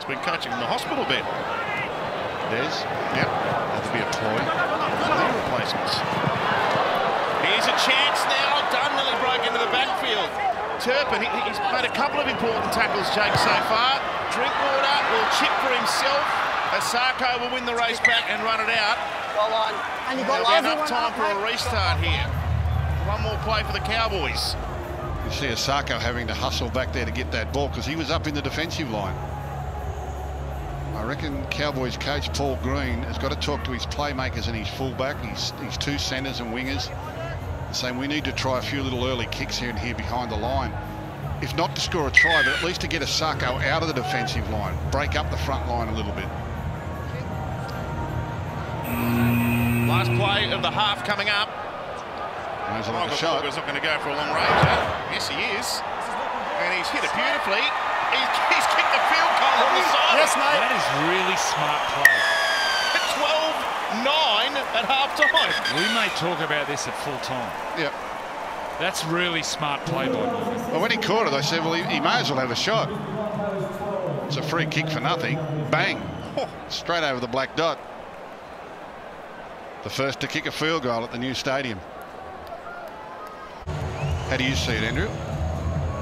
Been coaching in the hospital bed. Des? Yep. That'd be a ploy. Knee replacements. Here's a chance now. Dunn nearly broke into the backfield. Turpin, he's made a couple of important tackles, Jake, so far. Drinkwater will chip for himself. Asako will win the race back and run it out. Goal line. And you got enough time for a restart here. One more play for the Cowboys. You see Asako having to hustle back there to get that ball because he was up in the defensive line. I reckon Cowboys coach Paul Green has got to talk to his playmakers and his fullback, his two centres and wingers, and saying we need to try a few little early kicks here and here behind the line. If not to score a try, but at least to get Asako out of the defensive line, break up the front line a little bit. Last play of the half coming up. Knows a lot of shot. He's not going to go for a long range, huh? Yes, he is. And he's hit it beautifully. He's kicked the field goal on the side. Yes, mate. That is really smart play. 12-9 at half-time. We may talk about this at full time. Yep. That's really smart play by Morgan. Well, when he caught it, I said, well, he may as well have a shot. It's a free kick for nothing. Bang. Straight over the black dot. The first to kick a field goal at the new stadium. How do you see it, Andrew?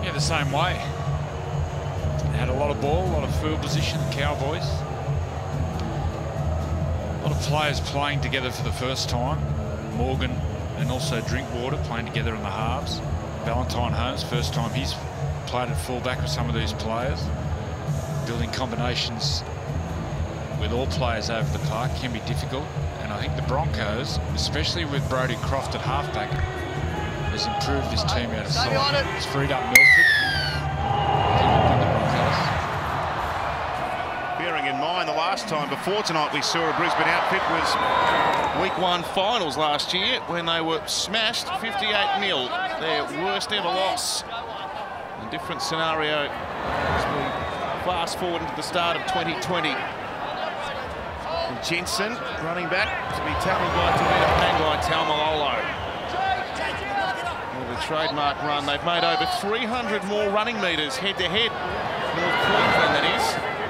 Yeah, the same way. Had a lot of ball, a lot of field position, Cowboys. A lot of players playing together for the first time. Morgan and also Drinkwater playing together in the halves. Valentine Holmes, first time he's played at fullback with some of these players. Building combinations with all players over the park can be difficult. And I think the Broncos, especially with Brodie Croft at halfback, has improved this team out of sight. It's freed up Milford. Bearing in mind the last time before tonight we saw a Brisbane outfit was Week 1 finals last year when they were smashed 58-0, their worst ever loss. A different scenario as we fast forward into the start of 2020. And Jensen running back to be tackled by Tavita Pangai Taumalolo. The trademark run. They've made over 300 more running metres head-to-head, North Queensland that is,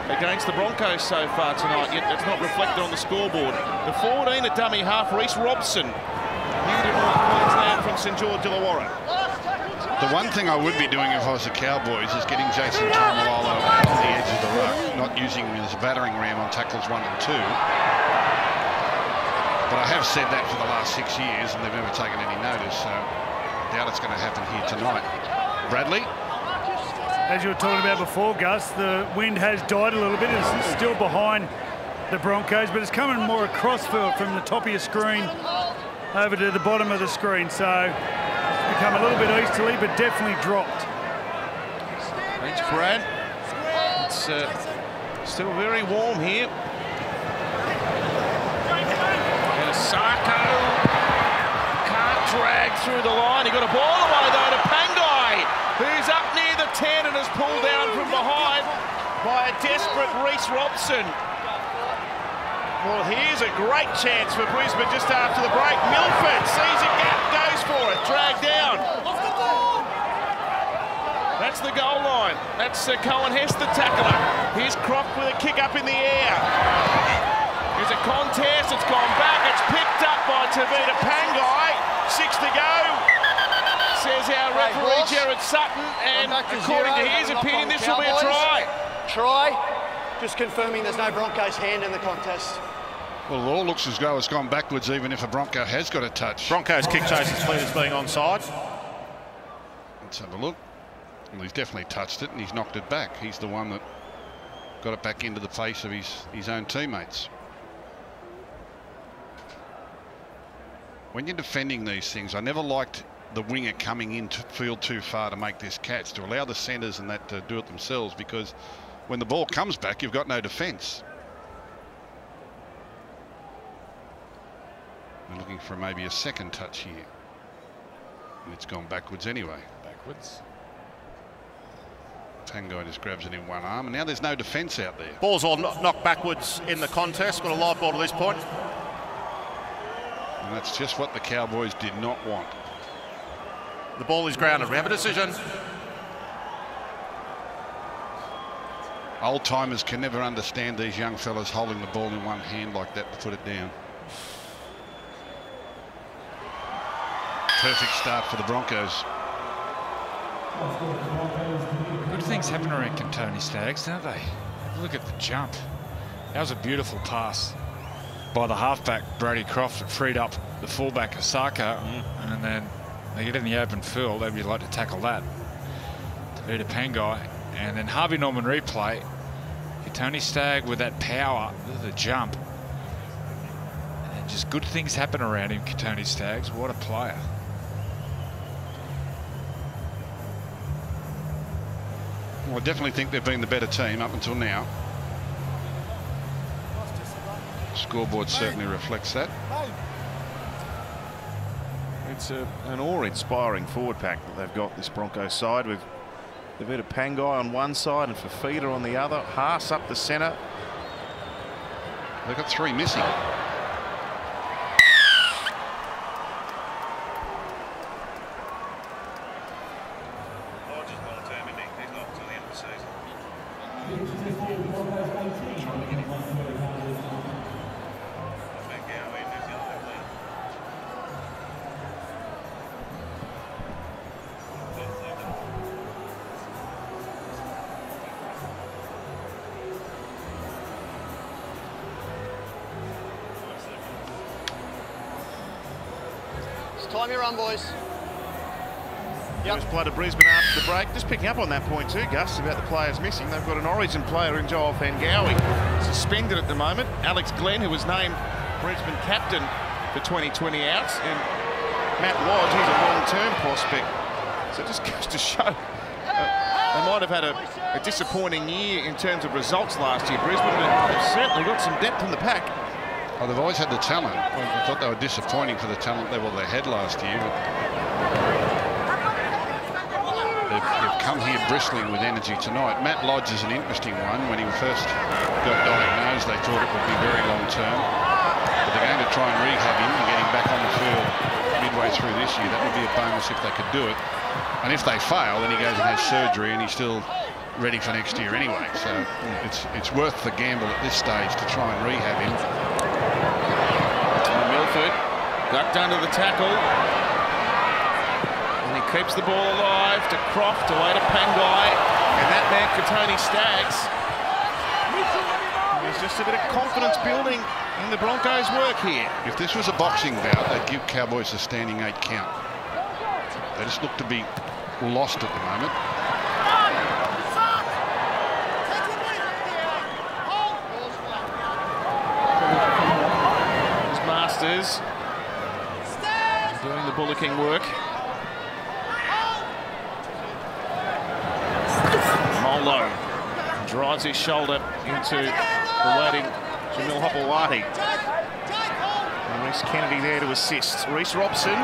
against the Broncos so far tonight, yet that's not reflected on the scoreboard. The 14 at dummy half, Reece Robson, new to North Queensland from St George Illawarra. The one thing I would be doing if I was the Cowboys is getting Jason Taumalolo on the edge of the ruck, not using him as a battering ram on tackles 1 and 2. But I have said that for the last 6 years and they've never taken any notice, so I doubt it's going to happen here tonight. Bradley. as you were talking about before, Gus, the wind has died a little bit. It's still behind the Broncos, but it's coming more across field from the top of your screen over to the bottom of the screen. So it's become a little bit easterly, but definitely dropped. Thanks, Brad. It's still very warm here. And Asako can't drag through the line. He got a ball away though to Pangai, who's up near the 10 and is pulled down from behind by a desperate Reece Robson. Well, here's a great chance for Brisbane just after the break. Milford sees a gap, goes for it, dragged down. That's the goal line. That's Cohen Hester tackler. Here's Croft with a kick up in the air. There's a contest, it's gone back, it's picked up by Tavita Pangai. 6 to go, says our referee Gerard Sutton, and according to his opinion, this will be a try. Try, just confirming there's no Broncos hand in the contest. Well, it all looks as though it's gone backwards, even if a Bronco has got a touch. Broncos kick chases cleared as being onside. Let's have a look. Well, he's definitely touched it and he's knocked it back. He's the one that got it back into the face of his own teammates. When you're defending these things, I never liked the winger coming in to field too far to make this catch, to allow the centres and that to do it themselves, because when the ball comes back, you've got no defence. We're looking for maybe a second touch here. And it's gone backwards anyway. Backwards. Pangai just grabs it in one arm, and now there's no defence out there. Ball's all knocked backwards in the contest. Got a live ball to this point. And that's just what the Cowboys did not want. The ball is grounded. We have a decision. Old timers can never understand these young fellas holding the ball in one hand like that to put it down. Perfect start for the Broncos. Good things happen around Tony Staggs, don't they? Look at the jump. That was a beautiful pass by the halfback, Brady Croft, that freed up the fullback, Asako, and then they get in the open field. They'd like to tackle that. Tavita Pangai, and then Harvey Norman replay. Tony Stagg with that power, the jump. And just good things happen around him, Tony Staggs. What a player. Well, I definitely think they've been the better team up until now. Scoreboard certainly reflects that. It's an awe-inspiring forward pack that they've got, this Broncos side, with Tavita Pangai on one side and Fafita on the other. Haas up the centre. They've got 3 missing. Time your run, boys. First blood of Brisbane after the break. Just picking up on that point too, Gus, about the players missing. They've got an Origin player in Joel Fangawi, suspended at the moment. Alex Glenn, who was named Brisbane captain for 2020 outs, and Matt Lodge, he's a long-term prospect. So it just goes to show they might have had a disappointing year in terms of results last year, Brisbane, but they've certainly got some depth in the pack. Oh, they've always had the talent. I thought they were disappointing for the talent level they had last year, but they've come here bristling with energy tonight. Matt Lodge is an interesting one. When he first got diagnosed, they thought it would be very long term, but they're going to try and rehab him and get him back on the field midway through this year. That would be a bonus if they could do it. And if they fail, then he goes and has surgery, and he's still ready for next year anyway. So it's worth the gamble at this stage to try and rehab him. Milford ducked under the tackle, and he keeps the ball alive to Croft, away to Pangai, and that man for Tony Staggs. There's just a bit of confidence building in the Broncos' work here. If this was a boxing bout, they'd give Cowboys a standing 8 count. They just look to be lost at the moment. Masters doing the bullocking work. Molo drives his shoulder into the waiting Jamil Hopewadi. And Reece Kennedy there to assist. Reece Robson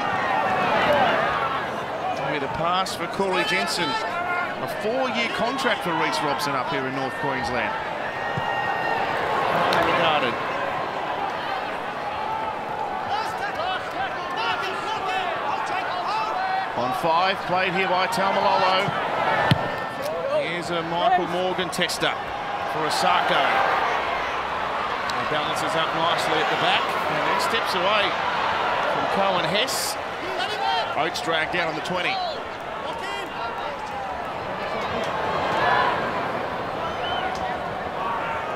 with a pass for Corey Jensen. A 4-year contract for Reece Robson up here in North Queensland. Regarded. On 5, played here by Taumalolo. Here's a Michael Morgan tester for Asako. He balances up nicely at the back and then steps away from Cohen Hess. Oates dragged down on the 20.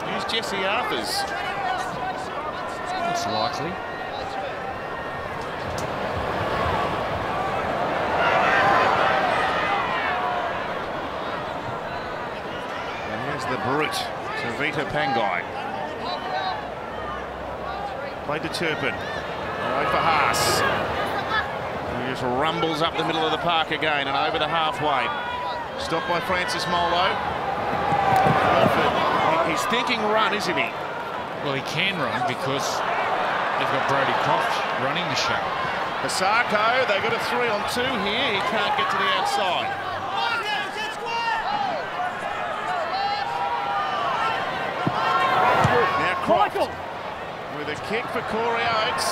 Here's Jesse Arthurs. That's likely. The brute, Tavita Pangai. Played to Turpin. Away for Haas. He just rumbles up the middle of the park again and over the halfway. Stopped by Francis Molo. He's thinking run, isn't he? Well, he can run because they've got Brody Croft running the show. Asako, they've got a 3-on-2 here. He can't get to the outside. Michael with a kick for Corey Oates,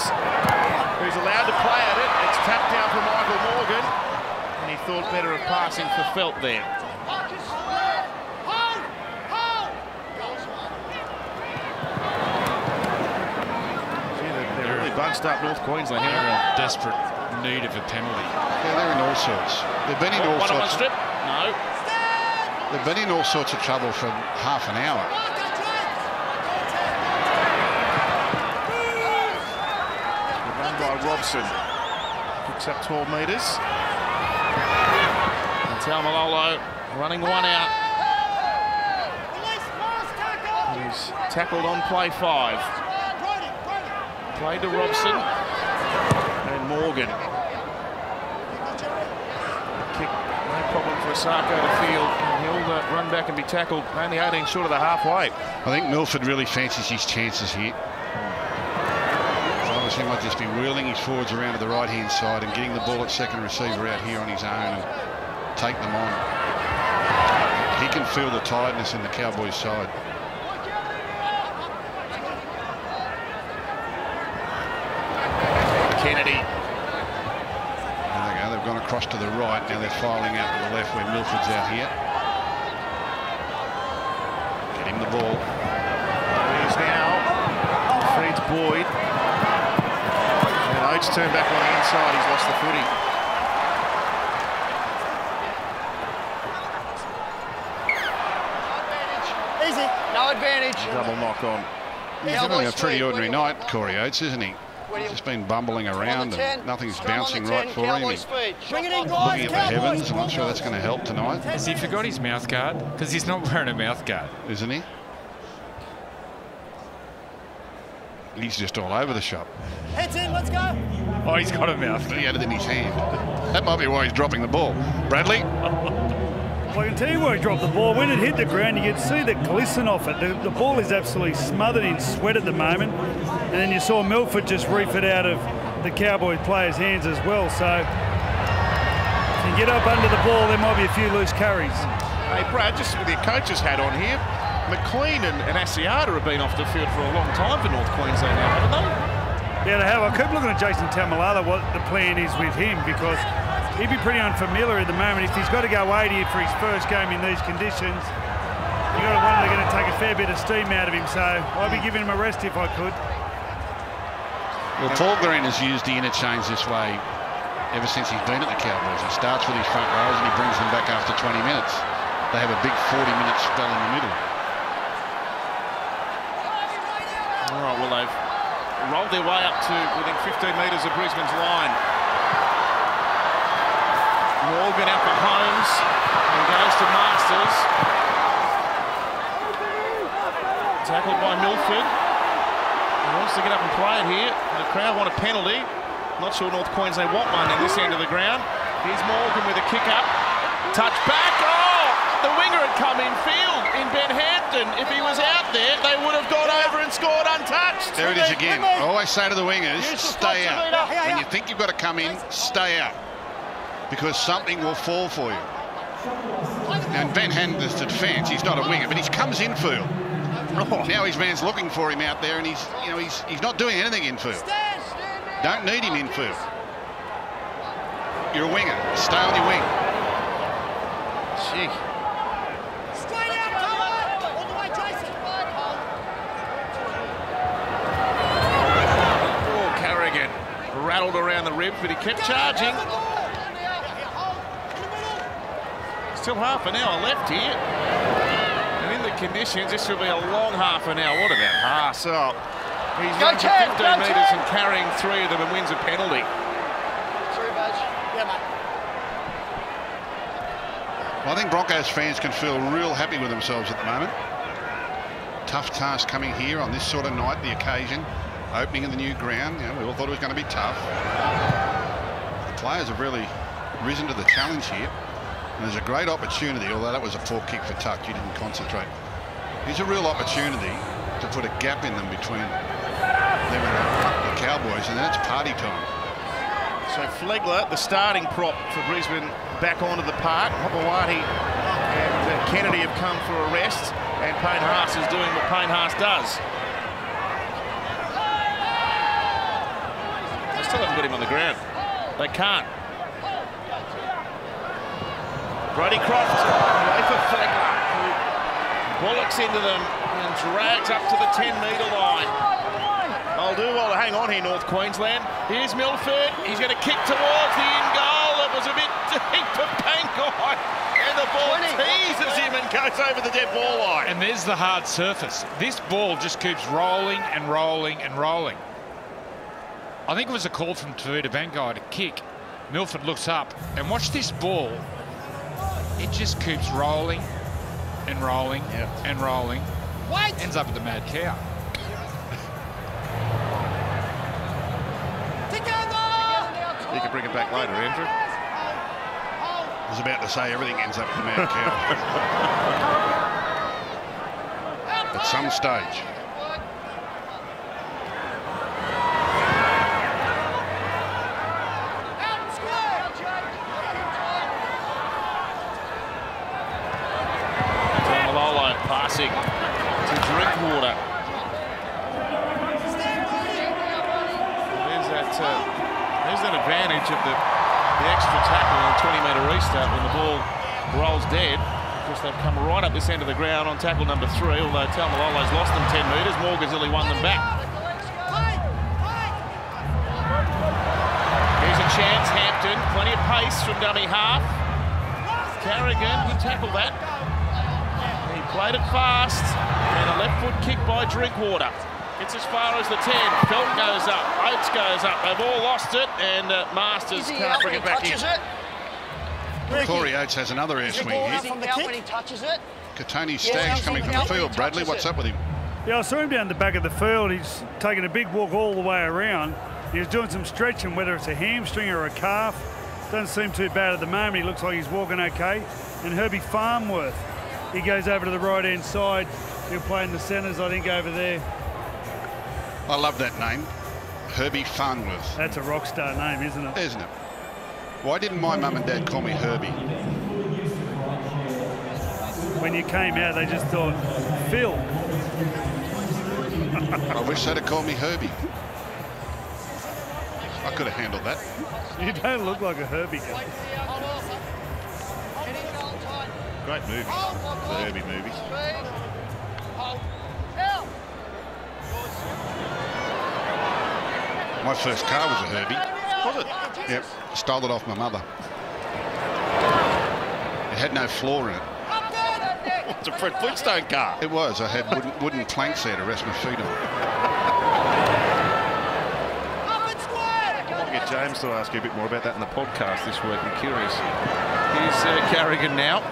who's allowed to play at it. It's tapped down for Michael Morgan, and he thought better of passing for Felt there. They're really bunched up North Queensland here. They're in desperate need of a penalty. Yeah, they're in all sorts. They've been in all sorts. One strip? No. They've been in all sorts of trouble for half an hour. By Robson, picks up 12 metres. And Taumalolo running one out. He's tackled on play 5. Played to Robson and Morgan. Kick, no problem for Asako to field. He'll run back and be tackled only 18 short of the halfway. I think Milford really fancies his chances here. He might just be wheeling his forwards around to the right-hand side and getting the ball at second receiver out here on his own and take them on. He can feel the tiredness in the Cowboys side. Kennedy. There they go. They've gone across to the right. Now they're filing out to the left where Milford's out here. Get him the ball. He's now Fred's Boyd. Oates turned back on the inside, he's lost the footy. Easy, no advantage. Double knock on. He's having a pretty ordinary night, Corey Oates, isn't he? He's just been bumbling around and nothing's bouncing right for him. He's looking at the heavens. I'm not sure that's going to help tonight. Has he forgot his mouth guard? Because he's not wearing a mouth guard. Isn't he? He's just all over the shop. Heads in, let's go. Oh, he's got a mouth. He had it in his hand. That might be why he's dropping the ball. Bradley? Well, I can tell you where he dropped the ball. When it hit the ground, you could see the glisten off it. The ball is absolutely smothered in sweat at the moment. And then you saw Milford just reef it out of the Cowboys players' hands as well. So if you get up under the ball, there might be a few loose carries. Hey, Brad, just with your coach's hat on here, McLean and Asiata have been off the field for a long time for North Queensland now, haven't they? Yeah, they have. I keep looking at Jason Taumalolo, what the plan is with him, because he'd be pretty unfamiliar at the moment. If he's got to go 80 for his first game in these conditions, you've got to wonder they're going to take a fair bit of steam out of him. So I'd be giving him a rest if I could. Well, Paul Green has used the interchange this way ever since he's been at the Cowboys. He starts with his front rows and he brings them back after 20 minutes. They have a big 40-minute spell in the middle. All right, well, they've rolled their way up to within 15 metres of Brisbane's line. Morgan out for Holmes and goes to Masters. Tackled by Milford. He wants to get up and play it here. The crowd want a penalty. Not sure North Queensland want one in this end of the ground. Here's Morgan with a kick up. Touch back. Oh! The winger had come in field in Ben Hampton. If he was out there, they would have gone over and scored untouched. There it is again. I always say to the wingers, stay out. When you think you've got to come in, stay out. Because something will fall for you. And Ben Hampton's defence, he's not a winger, but he comes in field. Now his man's looking for him out there, and he's not doing anything in field. Don't need him in field. You're a winger. Stay on your wing. Gee. Oh, Carrigan rattled around the ribs, but he kept charging. Still half an hour left here. And in the conditions, this will be a long half an hour. What about Haas? Oh, he's run for 15 metres and carrying 3 of them and wins a penalty. Well, I think Broncos fans can feel real happy with themselves at the moment. Tough task coming here on this sort of night, the occasion, opening in the new ground. You know, we all thought it was going to be tough. The players have really risen to the challenge here. And there's a great opportunity, although that was a poor kick for touch, you didn't concentrate. Here's a real opportunity to put a gap in them between them and the Cowboys, and then it's party time. So Flegler, the starting prop for Brisbane, back onto the park. Hopewadi and Kennedy have come for a rest, and Payne Haas is doing what Payne Haas does. They still haven't got him on the ground. They can't. Brody Croft away for Flegler, who bullocks into them and drags up to the 10-metre line. I'll do well to hang on here, North Queensland. Here's Milford. He's going to kick towards the in goal. It was a bit deep for Pangai. And the ball teases him and goes over the dead ball line. And there's the hard surface. This ball just keeps rolling and rolling and rolling. I think it was a call from Tavita Pangai to kick. Milford looks up and watch this ball. It just keeps rolling and rolling and rolling. Ends up with the mad cow. You can bring it back later, Andrew. I was about to say everything ends up with the mad cow. At some stage. Passing to Drinkwater. There's that advantage of the extra tackle on a 20-metre restart when the ball rolls dead. Of course, they've come right up this end of the ground on tackle number 3, although Taumalolo's lost them 10 metres. Morgan's only won them back. Here's a chance, Hampton. Plenty of pace from dummy half. Carrigan, good tackle that. Played it fast, and a left foot kick by Drinkwater. It's as far as the 10. Felton goes up, Oates goes up. They've all lost it, and Masters can't bring it back in. Corey Oates has another air swing here. When he touches it. Katoni Staggs coming from the field. Bradley, what's up with him? Yeah, I saw him down the back of the field. He's taking a big walk all the way around. He's doing some stretching, whether it's a hamstring or a calf. Doesn't seem too bad at the moment. He looks like he's walking okay. And Herbie Farnworth, he goes over to the right-hand side. He'll play in the centres, I think, over there. I love that name, Herbie Farnworth. That's a rock star name, isn't it? Isn't it? Why didn't my mum and dad call me Herbie? When you came out, they just thought, Phil. I wish they'd have called me Herbie. I could have handled that. You don't look like a Herbie guy. Great movie, the Herbie movies. My first car was a Herbie. Was it? Yep, stole it off my mother. It had no floor in it. It's a Fred Flintstone car. It was. I had wooden planks there to rest my feet on. I'll get James to ask you a bit more about that in the podcast this week. I'm curious. Here's Carrigan now.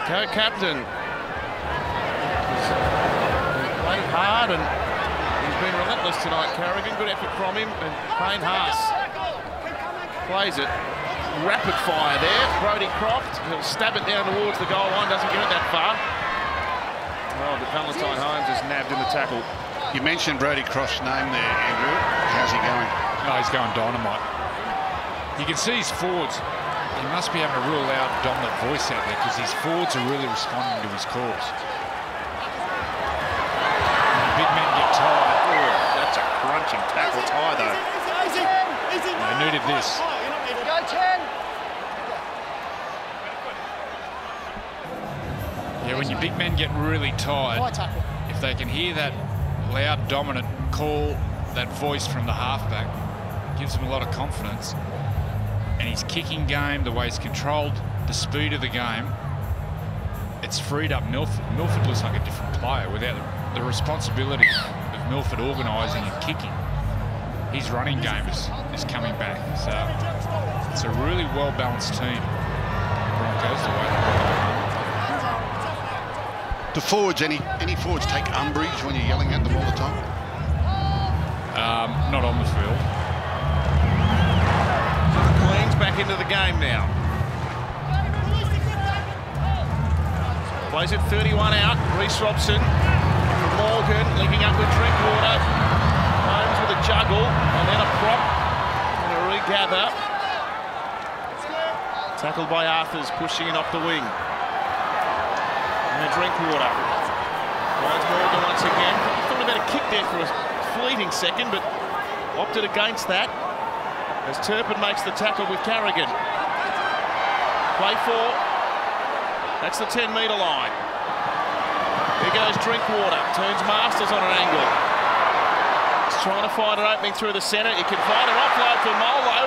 co-captain. He's played hard and he's been relentless tonight, Carrigan. Good effort from him. And Payne Haas plays it. Rapid fire there. Brodie Croft, he'll stab it down towards the goal line, doesn't get it that far. Oh, but Valentine Holmes is nabbed in the tackle. You mentioned Brodie Croft's name there, Andrew. How's he going? Oh, he's going dynamite. You can see his forwards. He must be having a real loud, dominant voice out there because his forwards are really responding to his calls. When the big men get tired. Oh, that's a crunching tackle tie, though. They needed this. Go 10. Yeah, when your big men get really tired, if they can hear that loud, dominant call, that voice from the halfback, gives them a lot of confidence. And his kicking game, the way he's controlled the speed of the game, it's freed up Milford. Milford looks like a different player without the responsibility of Milford organising and kicking. His running game is coming back. So it's a really well-balanced team, Broncos, the way they play. Do forwards, any forwards take umbrage when you're yelling at them all the time? Not on the field. Queen's back into the game now. Plays it 31 out. Reece Robson from Morgan, linking up with Drinkwater. Holmes with a juggle and then a prop and a regather. Tackled by Arthurs, pushing it off the wing. And Drinkwater. Finds Morgan once again. Thought about a kick there for a fleeting second, but opted against that. As Turpin makes the tackle with Carrigan. Play 4. That's the 10-metre line. Here goes Drinkwater. Turns Masters on an angle. He's trying to find an opening through the centre. He can find an offload for Molo.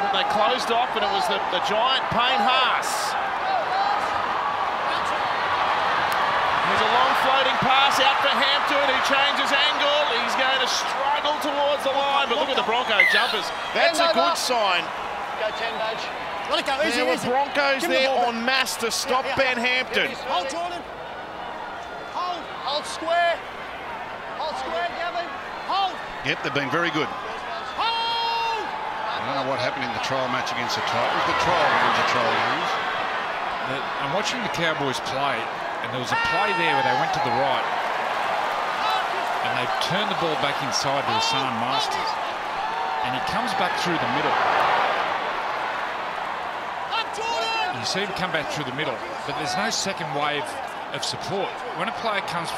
But they closed off and it was the giant Payne Haas. There's a long floating pass out for Hampton, who changes angle. He's going to struggle towards the line, but look at the Bronco jumpers. That's a good sign. Go 10, Badge. Let it go, easy, There were easy. Broncos Give me the there ball, en masse to stop Ben Hampton. Hold, Jordan. Hold. Hold square. Hold square, Gavin. Hold. Yep, they've been very good. Hold. I don't know what happened in the trial match against the Titans. It was the trial that was a trial use. I'm watching the Cowboys play, and there was a play there where they went to the right and they turned the ball back inside to Hassan Masters, and he comes back through the middle. You see him come back through the middle, but there's no second wave of support. When a player comes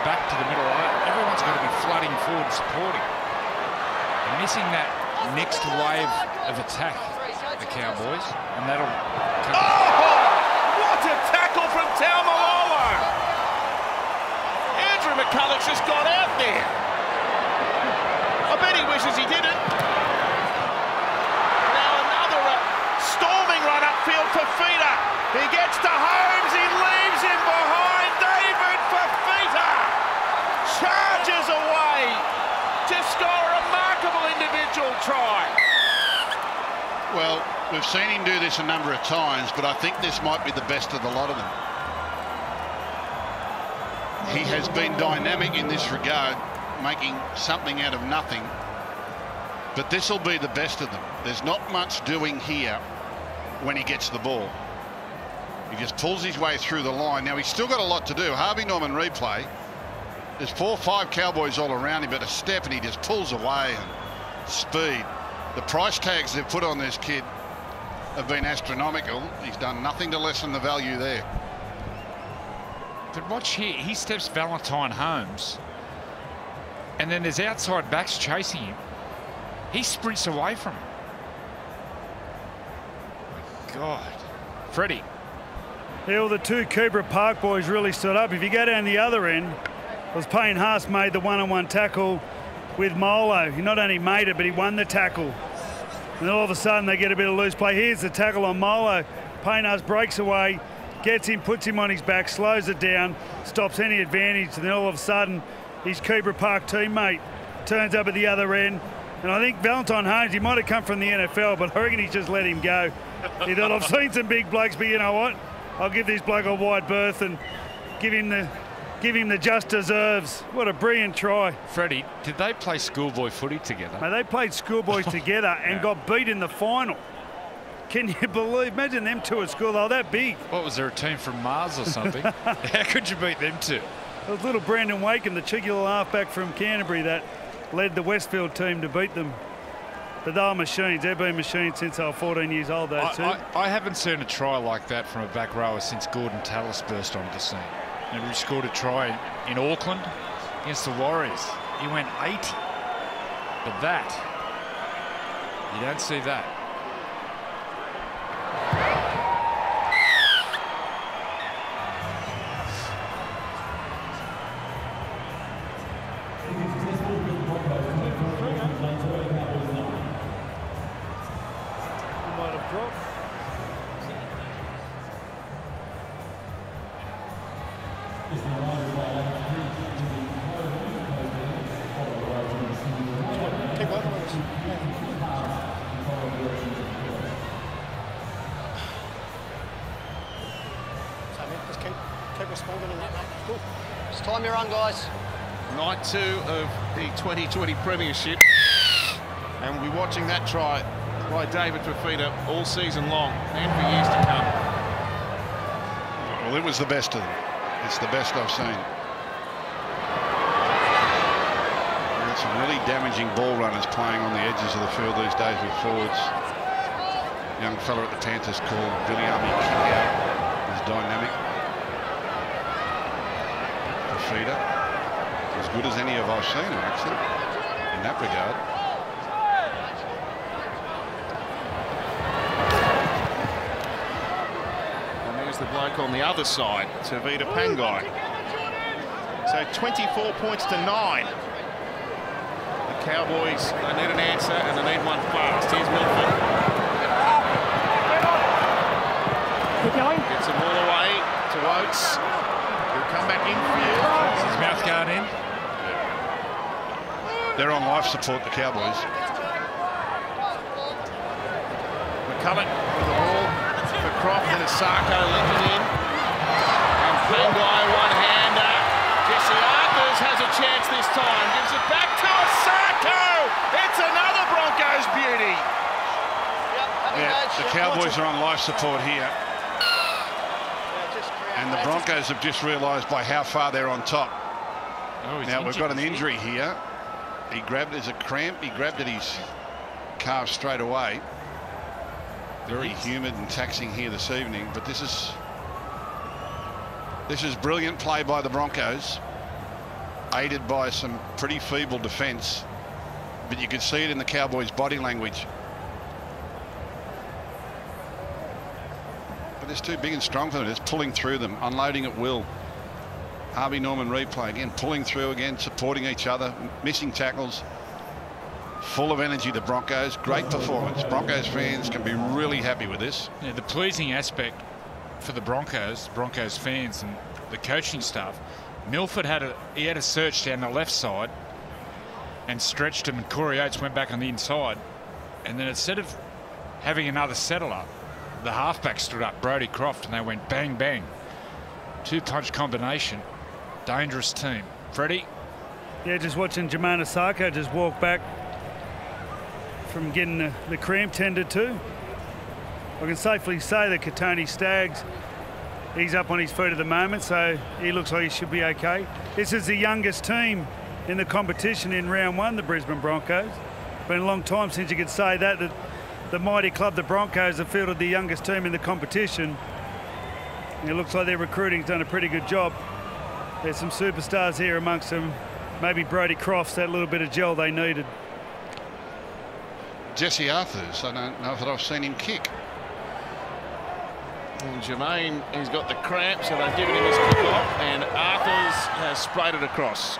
back to the middle, everyone's got to be flooding forward supporting. They're missing that next wave of attack, the Cowboys, and that'll come. Oh, what a tackle from Taumalolo! Andrew McCulloch's just got out there. I bet he wishes he didn't. Now another storming run upfield for Fifita. He gets to Holmes, he leaves him behind. David Fifita charges away to score a remarkable individual try. Well, we've seen him do this a number of times, but I think this might be the best of the lot of them. He has been dynamic in this regard, making something out of nothing. But this will be the best of them. There's not much doing here when he gets the ball. He just pulls his way through the line. Now, he's still got a lot to do. Harvey Norman replay. There's 4 or 5 Cowboys all around him, but a step and he just pulls away, and speed. The price tags they've put on this kid have been astronomical. He's done nothing to lessen the value there. But watch here, he steps Valentine Holmes, and then there's outside backs chasing him. He sprints away from him. My God. Freddie. Yeah, well, the 2 Cooper Park boys really stood up. If you go down the other end, it was Payne Haas made the one-on-one tackle with Molo. He not only made it, but he won the tackle. And all of a sudden, they get a bit of loose play. Here's the tackle on Molo. Payne Haas breaks away, gets him, puts him on his back, slows it down, stops any advantage, and then all of a sudden, his Cooper Park teammate turns up at the other end. And I think Valentine Holmes, he might have come from the NFL, but I reckon he's just let him go. He thought, I've seen some big blokes, but you know what? I'll give this bloke a wide berth and give him the just deserves. What a brilliant try. Freddie, did they play schoolboy footy together? Mate, they played schoolboys together and got beat in the final. Can you believe? Imagine them two at school. They were that big. What, was there a team from Mars or something? How could you beat them two? It was little Brandon Wakem, the cheeky little halfback from Canterbury, that led the Westfield team to beat them. But they were machines. They've been machines since they were 14 years old, those two. I haven't seen a try like that from a back rower since Gordon Tallis burst onto the scene. Remember, he scored a try in Auckland against the Warriors. He went 80. But that, you don't see that. Keep responding in that, mate. Cool. It's time you're on, guys. Night 2 of the 2020 Premiership. And we'll be watching that try by David Fifita all season long and for years to come. Well, it was the best of them. It's the best I've seen. There's some really damaging ball runners playing on the edges of the field these days with forwards. Young fella at the Panthers called Billy Army kick out. Is dynamic. Fifita, as good as any of I've seen him, actually, in that regard. And there's the bloke on the other side, Tavita Pangai. So 24 points to 9. The Cowboys, they need an answer and they need one fast. Here's Milford. Gets the ball away to Oates. Come back in for you. Is his mouth guard in? They're on life support, the Cowboys. McCulloch with the ball for Croft and Asako linking in. And Pangai one-hander. Jesse Arthurs has a chance this time. Gives it back to Asako. It's another Broncos beauty. Yeah, the Cowboys are on life support here. And the Broncos have just realised by how far they're on top. Oh, now, we've got an injury here. He grabbed it as a cramp. He grabbed at his calf straight away. Very humid and taxing here this evening. But this is brilliant play by the Broncos, aided by some pretty feeble defence. But you can see it in the Cowboys' body language. But it's too big and strong for them. It's pulling through them, unloading at will. Harvey Norman replay again, pulling through again, supporting each other, missing tackles. Full of energy, the Broncos. Great performance. Broncos fans can be really happy with this. Yeah, the pleasing aspect for the Broncos fans and the coaching staff, Milford had a search down the left side and stretched him, and Corey Oates went back on the inside. And then instead of having another settle up, the halfback stood up, Brodie Croft, and they went bang, bang. Two-punch combination. Dangerous team. Freddie? Yeah, just watching Jermaine Asako just walk back from getting the cramp tended to. I can safely say that Katoni Staggs, he's up on his feet at the moment, so he looks like he should be okay. This is the youngest team in the competition in round 1, the Brisbane Broncos. Been a long time since you could say that the mighty club, the Broncos, have fielded the youngest team in the competition. And it looks like their recruiting's done a pretty good job. There's some superstars here amongst them. Maybe Brodie Croft's that little bit of gel they needed. Jesse Arthurs, I don't know that I've seen him kick. And Jermaine, he's got the cramp, so they've given him his kick off, and Arthurs has sprayed it across.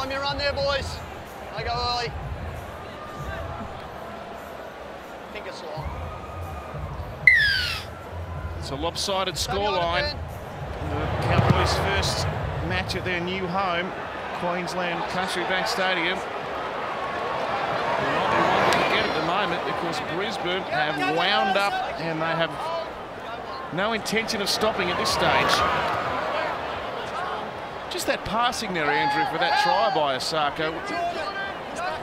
Time your run there, boys. They go early. I think it's long. It's a lopsided scoreline. The Cowboys' first match at their new home, Queensland Country Bank Stadium. They're not the one to get at the moment because Brisbane have wound up and they have no intention of stopping at this stage. Just that passing there, Andrew, for that try by Osako.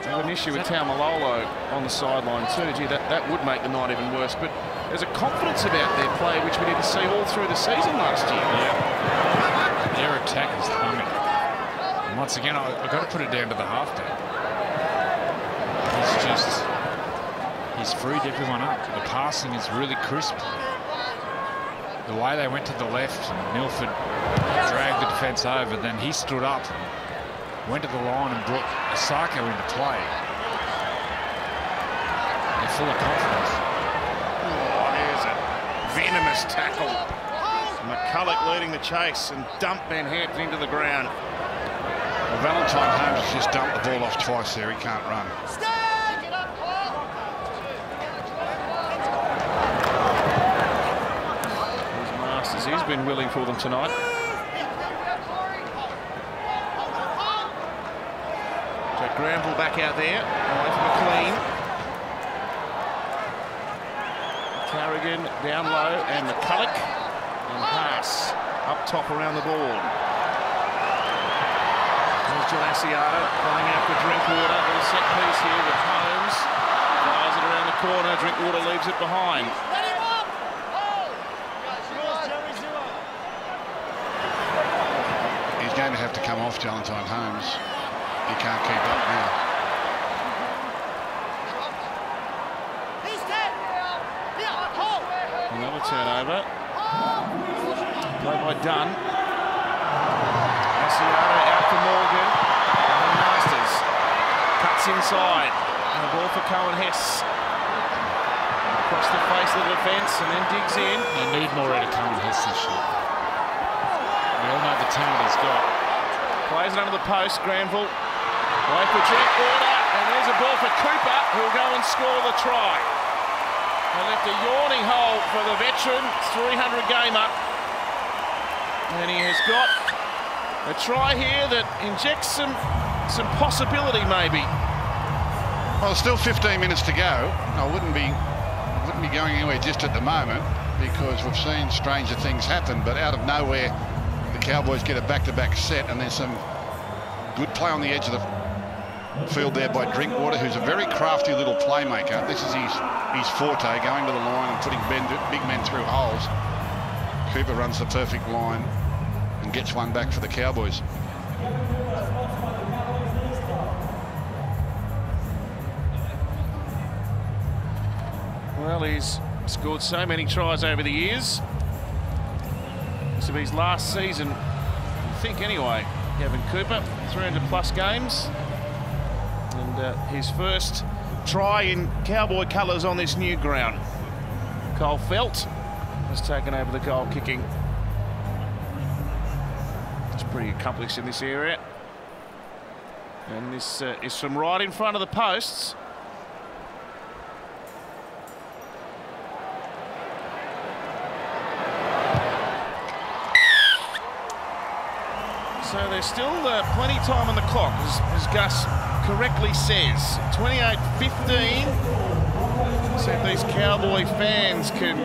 They have an issue with Taumalolo on the sideline too. Gee, that would make the night even worse. But there's a confidence about their play which we didn't see all through the season last year. Yeah. Their attack is humming. And once again, I've got to put it down to the halfback. He's freed everyone up. The passing is really crisp. The way they went to the left, Milford dragged the defence over, then he stood up, went to the line and brought Osako into play. They're full of confidence. Oh, there's a venomous tackle. McCulloch leading the chase and dumped Van Hampton into the ground. Well, Valentine Holmes has just dumped the ball off twice there. He can't run. He's been willing for them tonight. Jack Granville back out there, away from McLean. Carrigan down low, and McCulloch and Haas up top around the ball. There's Gelasiato playing out for Drinkwater. Little set piece here with Holmes. Fires it around the corner. Drinkwater leaves it behind. Going to have to come off Valentine Holmes. He can't keep up now. Another turnover. Played by Dunn. Asiata out for Morgan. And Masters cuts inside. And a ball for Cohen Hess. Across the face of the defence and then digs in. They need more out of Cohen Hess this year. We all know the talent he's got. Plays it under the post, Granville. Away for Drinkwater, and there's a ball for Cooper, who'll go and score the try. They left a yawning hole for the veteran, 300 gamer. And he has got a try here that injects some possibility, maybe. Well, still 15 minutes to go. I wouldn't be going anywhere just at the moment because we've seen stranger things happen, but out of nowhere, the Cowboys get a back-to-back set, and there's some good play on the edge of the field there by Drinkwater, who's a very crafty little playmaker. This is his forte, going to the line and putting big men through holes. Cooper runs the perfect line and gets one back for the Cowboys. Well, he's scored so many tries over the years. This will be his last season, I think anyway. Kevin Cooper, 300+ games. And his first try in Cowboy colours on this new ground. Cole Felt has taken over the goal kicking. It's pretty accomplished in this area. And this is from right in front of the posts. So there's still plenty of time on the clock, as Gus correctly says. 28-15. So if these Cowboy fans can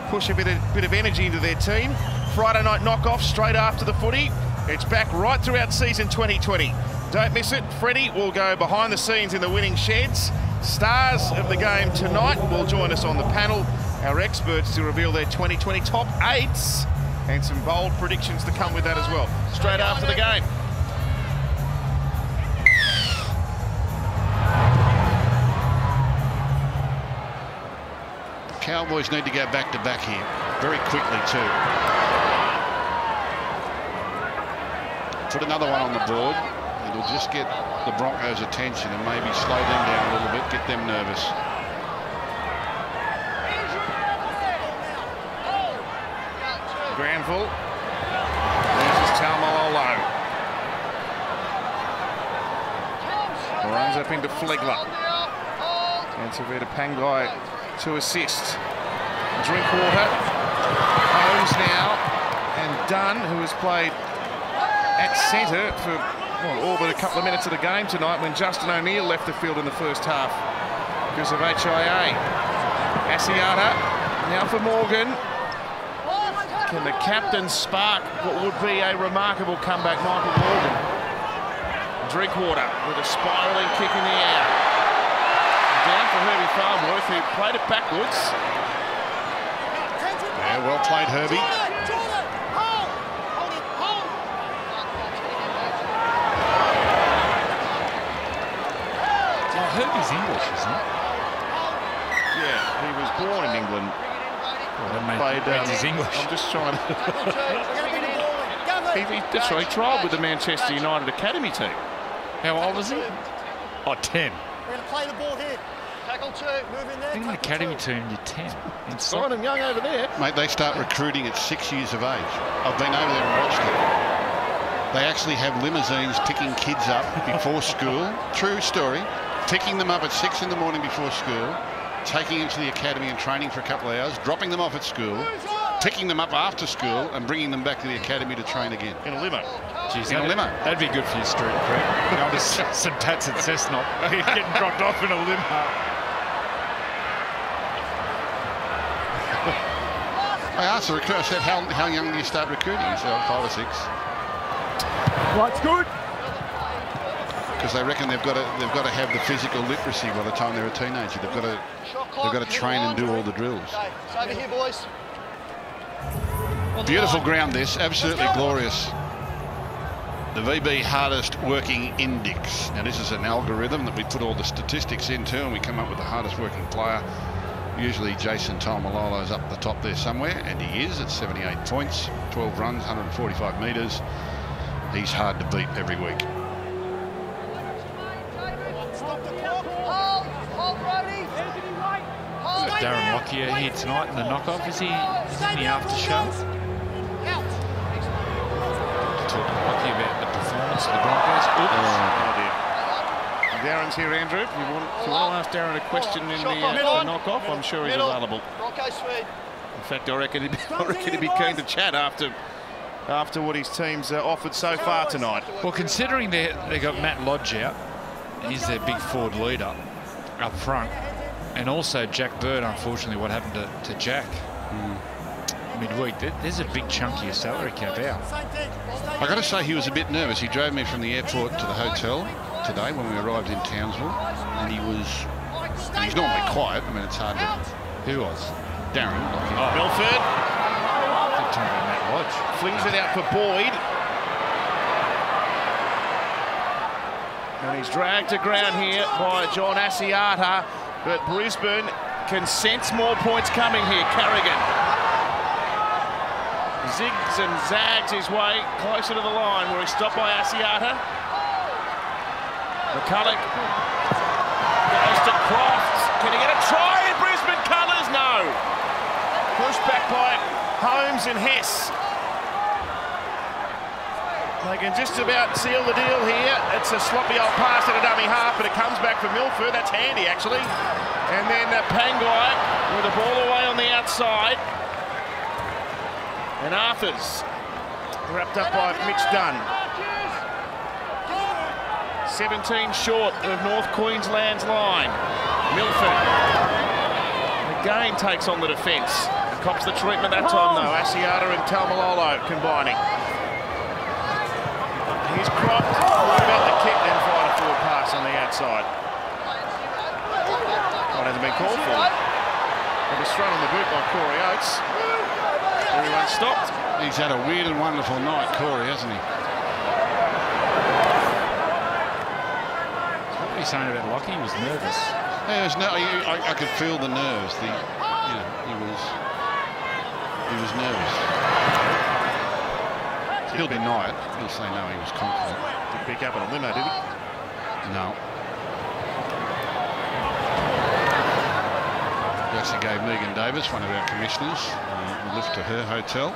push a bit of energy into their team. Friday night knockoff straight after the footy. It's back right throughout season 2020. Don't miss it. Freddie will go behind the scenes in the winning sheds. Stars of the game tonight will join us on the panel. Our experts to reveal their 2020 top 8s. And some bold predictions to come with that as well. Straight after the game. The Cowboys need to go back-to-back here, very quickly too. Put another one on the board. It'll just get the Broncos' attention and maybe slow them down a little bit, get them nervous. Granville uses Taumalolo. Runs up into Flegler. And Tavita Pangai to assist. Drinkwater. Holmes now. And Dunn, who has played at centre for all but a couple of minutes of the game tonight when Justin O'Neill left the field in the first half because of HIA. Asiata now for Morgan. Can the captain spark what would be a remarkable comeback, Michael Morgan? Drinkwater with a spiralling kick in the air. Down for Herbie Farnworth, who played it backwards. Yeah, well played, Herbie. Herbie's English, isn't he? Yeah, he was born in England. He's English. I'm just trying to... that's right, he trialled with the Manchester United Academy team. How old was he? Oh, 10. We're going to play the ball here. Tackle 2, move in there. England Academy team, you're 10. Simon Young over there. Mate, they start recruiting at 6 years of age. I've been over there and watched it. They actually have limousines picking kids up before school. True story. Picking them up at 6 in the morning before school, taking them to the academy and training for a couple of hours, dropping them off at school, picking them up after school and bringing them back to the academy to train again. In a limo. Jeez, in a limo. That'd be good for your street cred. I'll just St Pat's at Cessnock getting dropped off in a limo. I asked the recruiter, I said, how young do you start recruiting? He said, 5 or 6. That's good. Because they reckon they've got to have the physical literacy by the time they're a teenager. They've got to train and do all the drills. Okay, it's over here, boys. Beautiful ground this, absolutely glorious. The VB hardest working index. Now this is an algorithm that we put all the statistics into and we come up with the hardest working player. Usually Jason Taumalolo's up the top there somewhere, and he is at 78 points, 12 runs, 145 metres. He's hard to beat every week. Darren Lockyer here tonight in the knockoff. Is he in the after show? Talking to Lockyer about the performance of the Broncos. Oh dear. Darren's here, Andrew. If you want to ask Darren a question in the knockoff, I'm sure he's available. In fact, I reckon he'd be keen to chat after what his team's offered so far tonight. Well, considering they got Matt Lodge out, he's their big forward leader up front. And also Jack Bird, unfortunately, what happened to Jack midweek. There's a big chunk of your salary cap out. I got to say he was a bit nervous. He drove me from the airport to the hotel today when we arrived in Townsville, and he's normally quiet. I mean, it's hard to... Who was? Darren. Milford. Talking about Matt Lodge. Flings it out for Boyd. And he's dragged to ground here by John Asiata. But Brisbane can sense more points coming here. Carrigan zigs and zags his way closer to the line where he's stopped by Asiata. McCulloch goes to Crofts. Can he get a try in Brisbane colours? No. Pushed back by Holmes and Hess. They can just about seal the deal here. It's a sloppy old pass at a dummy half, but it comes back for Milford. That's handy, actually. And then Pangai with the ball away on the outside. And Arthurs wrapped up by Mitch Dunn. 17 short of North Queensland's line. Milford again takes on the defence. Cops the treatment that time, though. Asiata and Taumalolo combining. He's cropped. What about the kick, then fired a forward pass on the outside? What hasn't been called for? It was thrown on the boot by Corey Oates. Everyone stopped. He's had a weird and wonderful night, Corey, hasn't he? What were you saying about Lockie? He was nervous. Yeah, I could feel the nerves. He was nervous. He'll deny it. He'll say no, he was confident. Did pick up on a limo, did he? No. We actually gave Megan Davis, one of our commissioners, a lift to her hotel.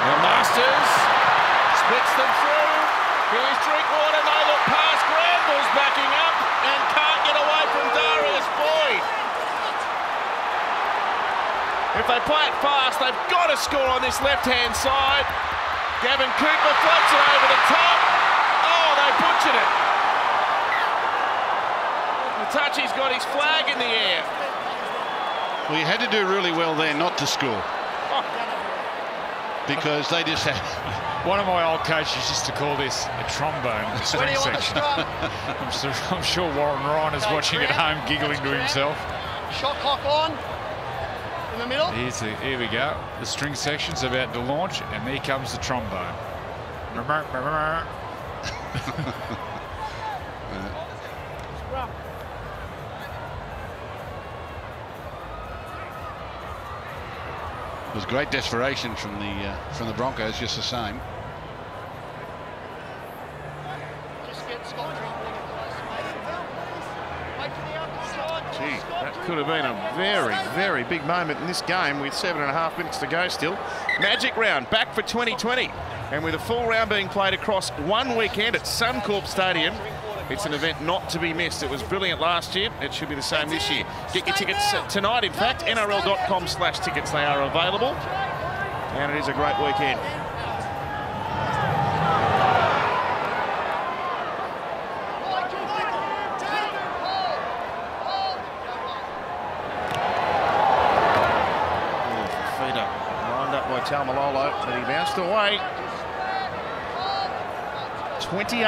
The Masters They play it fast. They've got to score on this left-hand side. Gavin Cooper floats it over the top. Oh, they butchered it. Touchy's got his flag in the air. Well, you had to do really well there not to score. Because they just had... One of my old coaches used to call this a trombone, the string section. I'm sure Warren Ryan is watching at home, giggling to himself. Shot clock on. In the middle. Here we go. The string section's about to launch, and there comes the trombone. It was great desperation from the Broncos, just the same. Gee, that could have been a very, very big moment in this game with 7.5 minutes to go still. Magic round back for 2020, and with a full round being played across one weekend at Suncorp Stadium. It's an event not to be missed. It was brilliant last year. It should be the same this year. Get your tickets tonight. In fact, NRL.com/tickets. They are available. And it is a great weekend. Feet up. Lined up by Taumalolo, but he bounced away. 28-15.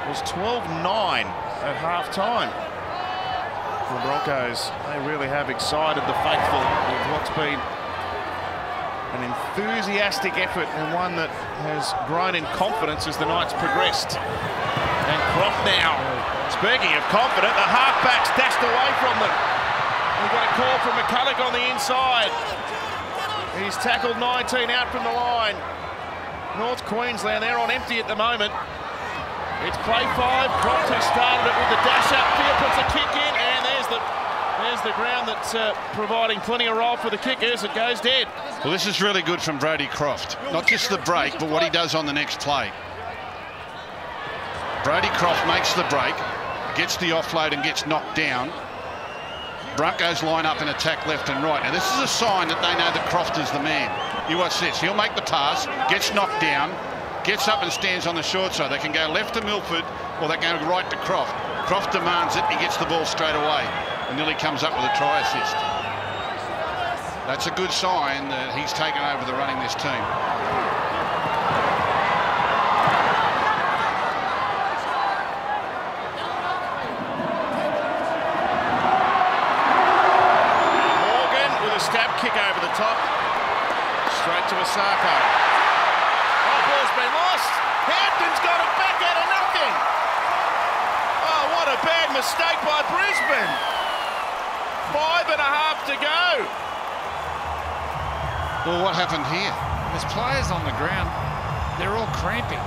It was 12-9 at half-time. The Broncos, they really have excited the faithful with what's been an enthusiastic effort and one that has grown in confidence as the night's progressed. And Croft now, speaking of confident, the halfbacks dashed away from them. We've got a call from McCulloch on the inside. He's tackled 19 out from the line. North Queensland, they're on empty at the moment. It's play 5. Croft who started it with the dash up. Field puts a kick in, and there's the ground that's providing plenty of roll for the kickers. It goes dead. Well, this is really good from Brodie Croft. Not just the break, but what he does on the next play. Brodie Croft makes the break, gets the offload and gets knocked down. Broncos line up and attack left and right. Now, this is a sign that they know that Croft is the man. You watch this. He'll make the pass, gets knocked down, gets up and stands on the short side. They can go left to Milford or they can go right to Croft. Croft demands it. He gets the ball straight away and nearly comes up with a try assist. That's a good sign that he's taken over the running this team. Morgan with a stab kick over the top. Straight to Asako. Oh, ball's been lost. Hampton's got it back out of nothing. Oh, what a bad mistake by Brisbane. 5.5 to go. Well, what happened here? There's players on the ground. They're all cramping.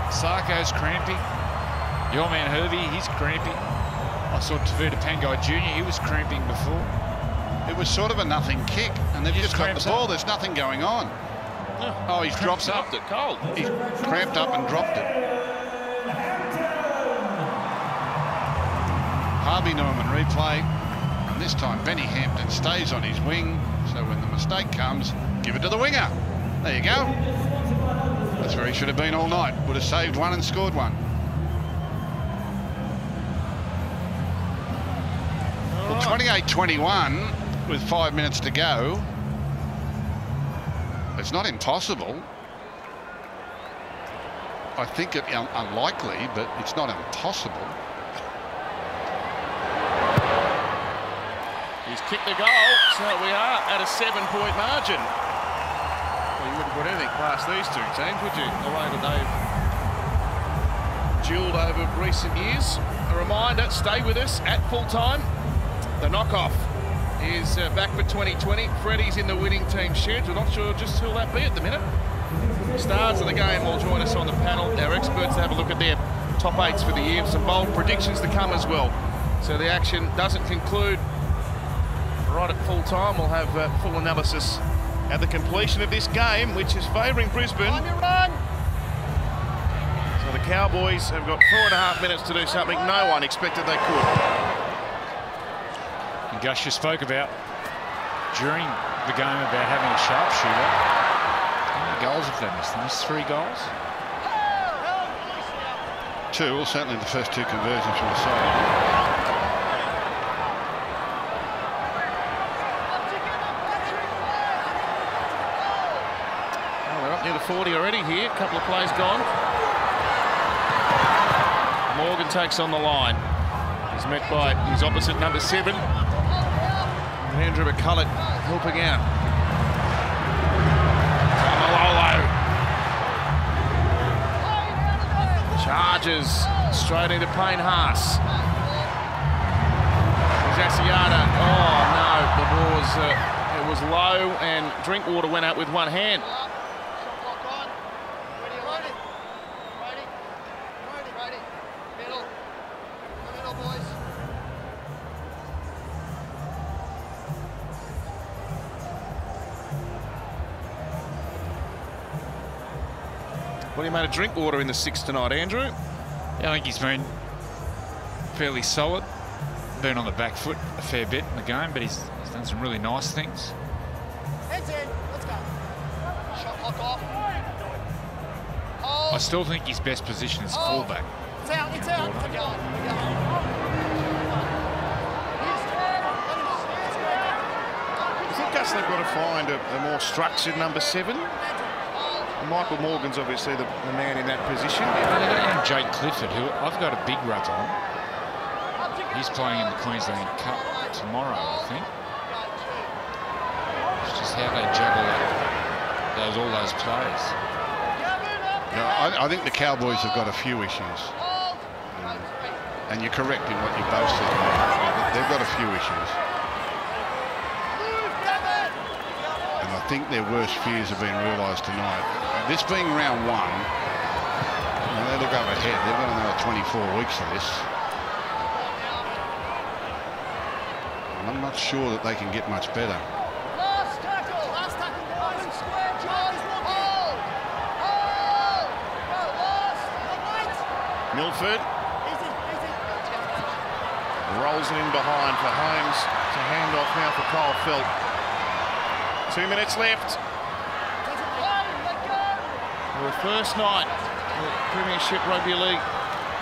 Sarko's cramping. Your man Hervey, he's cramping. I saw Tavita Pangai Jr., he was cramping before. It was sort of a nothing kick, and they've just got the ball. There's nothing going on. Oh, he's dropped it. Cold. He's cramped up and dropped it. Harvey Norman replay. And this time Benny Hampton stays on his wing. So when the mistake comes, give it to the winger. There you go. That's where he should have been all night. Would have saved one and scored one. Well, 28-21 with 5 minutes to go. It's not impossible. I think it's unlikely, but it's not impossible. He's kicked the goal, so we are at a 7-point margin. Well, you wouldn't put anything past these two teams, would you? The way that they've duelled over recent years. A reminder, stay with us at full time. The knockoff is back for 2020. Freddie's in the winning team shed. We're not sure just who'll that be at the minute. Stars of the game will join us on the panel. Our experts have a look at their top 8s for the year. Some bold predictions to come as well. So the action doesn't conclude right at full time. We'll have full analysis at the completion of this game, which is favouring Brisbane. So the Cowboys have got 4.5 minutes to do something no one expected they could. And Gus, you spoke about during the game about having a sharpshooter. How many goals have they missed? They missed 3 goals? 2, well, certainly the first 2 conversions from the side. Oh, they're up near the 40 already here. A couple of plays gone. Morgan takes on the line. He's met by his opposite, number 7. And Andrew McCulloch helping out. Malolo. Charges straight into Payne Haas. Asiata. Oh no, the ball was it was low, and Drinkwater went out with one hand. What do you make of Drinkwater in the 6 tonight, Andrew? Yeah, I think he's been fairly solid. Been on the back foot a fair bit in the game, but he's done some really nice things. Heads in, let's go. Shot clock off. I still think his best position is fullback. It's out, it's out. Keep going. I think Gus, they've got to find a more structured number 7. Michael Morgan's obviously the man in that position. And Jake Clifford, who I've got a big rut on. He's playing in the Queensland Cup tomorrow, I think. It's just how they juggle all those players. Yeah, I think the Cowboys have got a few issues. And you're correct in what you both said. They've got a few issues. And I think their worst fears have been realised tonight. This being round 1, they look up ahead. They've got another 24 weeks of this. And I'm not sure that they can get much better. Last tackle, square, John, hold. Milford rolls it in behind for Holmes to hand off now for Cole Felt. 2 minutes left. The first night the Premiership Rugby League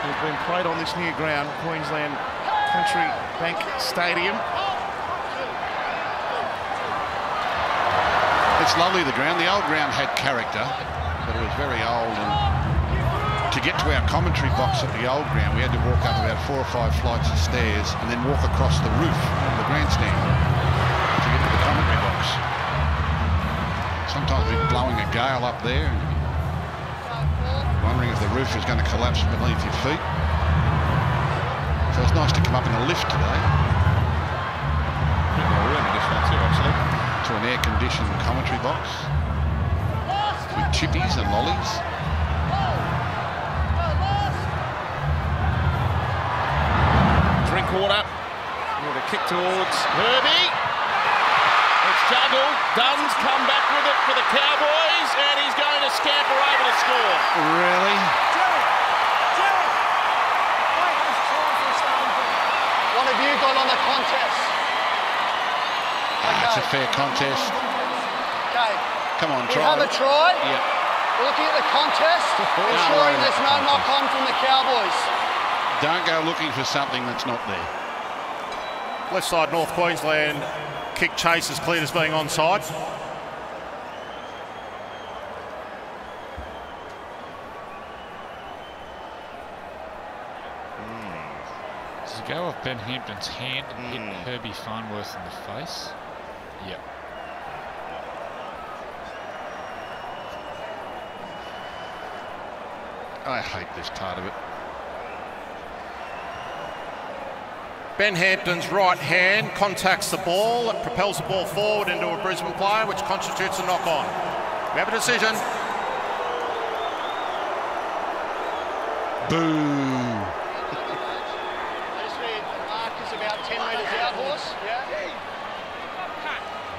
has been played on this new ground, Queensland Country Bank Stadium. It's lovely, the ground. The old ground had character, but it was very old. And to get to our commentary box at the old ground, we had to walk up about 4 or 5 flights of stairs and then walk across the roof of the grandstand to get to the commentary box. Sometimes we'd be blowing a gale up there and wondering if the roof is going to collapse beneath your feet. So it's nice to come up in a lift today. Bit more room in this one too, actually. To an air-conditioned commentary box with chippies and lollies. Drinkwater with a kick towards Herbie. It's juggled. Dunn's come back with it for the Cowboys, and he's going to scamper over to score. Really? What have you got on the contest? It's a fair contest. Okay. Come on, We try. have a try. Yeah. We're looking at the contest, ensuring there's no knock-on from the Cowboys. Don't go looking for something that's not there. Left side, North Queensland. Kick chase is cleared as being onside. Does it go off Ben Hampton's hand and hit Herbie Farnworth in the face? Yep. I hate this part of it. Ben Hampton's right hand contacts the ball. It propels the ball forward into a Brisbane player, which constitutes a knock-on. We have a decision. Boo. Mark is about 10 metres out, horse. Yeah.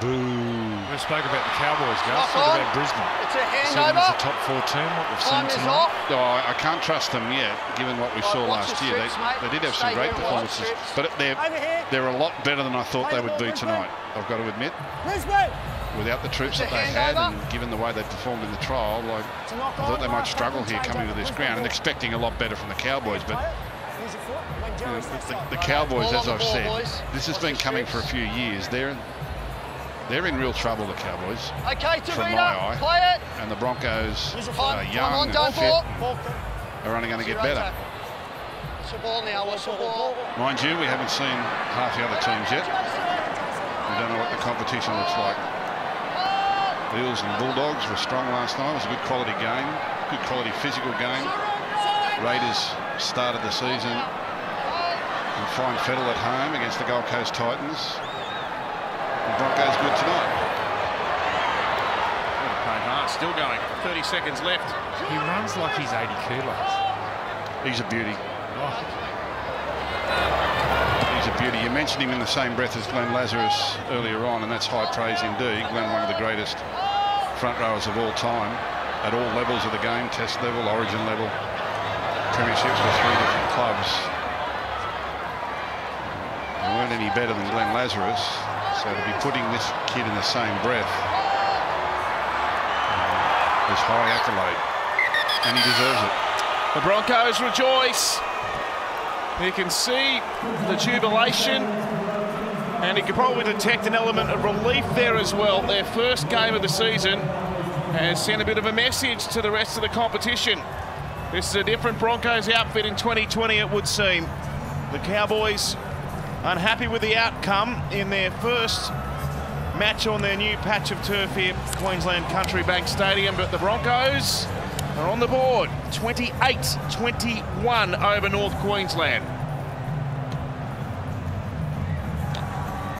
Boo. even spoke about the Cowboys, guys. Knock Spoke on. about Brisbane. It's a See them as handover. a top 4 team, what we've Time seen is tonight. off. Oh, I can't trust them yet, given what we saw watch last the year. strips, mate. They did have some Stay great here and watch performances, strips. but Over here. they're a lot better than I thought they would be tonight, I've got to admit. Brisbane. Without the troops It's that a they had, handover. and given the way they performed in the trial, like, I thought they might struggle here coming to this ground, and expecting a lot better from the Cowboys. But you know, the Cowboys, Ball as on the I've ball, said, boys. this has Watch been the coming for a strips. few years. They're in real trouble, the Cowboys, Okay, from my Tavita, eye. play it. And the Broncos are Time young on, and don't fit, ball. are only going to get Zero better. tackle. Whistle ball now, whistle ball. Mind you, we haven't seen half the other teams yet. We don't know what the competition looks like. Eels and Bulldogs were strong last night. It was a good quality game, good quality physical game. Raiders started the season in fine fettle at home against the Gold Coast Titans. The Broncos good tonight. Still going. 30 seconds left. He runs like he's 80 kilos. He's a beauty. Oh, He's a beauty. You mentioned him in the same breath as Glenn Lazarus earlier on, and that's high praise indeed. Glenn, one of the greatest front rowers of all time at all levels of the game, test level, origin level, premierships with 3 different clubs. They weren't any better than Glenn Lazarus, so to be putting this kid in the same breath is high accolade, and he deserves it. The Broncos rejoice. You can see the jubilation, and you can probably detect an element of relief there as well. Their first game of the season has sent a bit of a message to the rest of the competition. This is a different Broncos outfit in 2020, it would seem. The Cowboys unhappy with the outcome in their first match on their new patch of turf here, Queensland Country Bank Stadium, but the Broncos are on the board, 28-21 over North Queensland.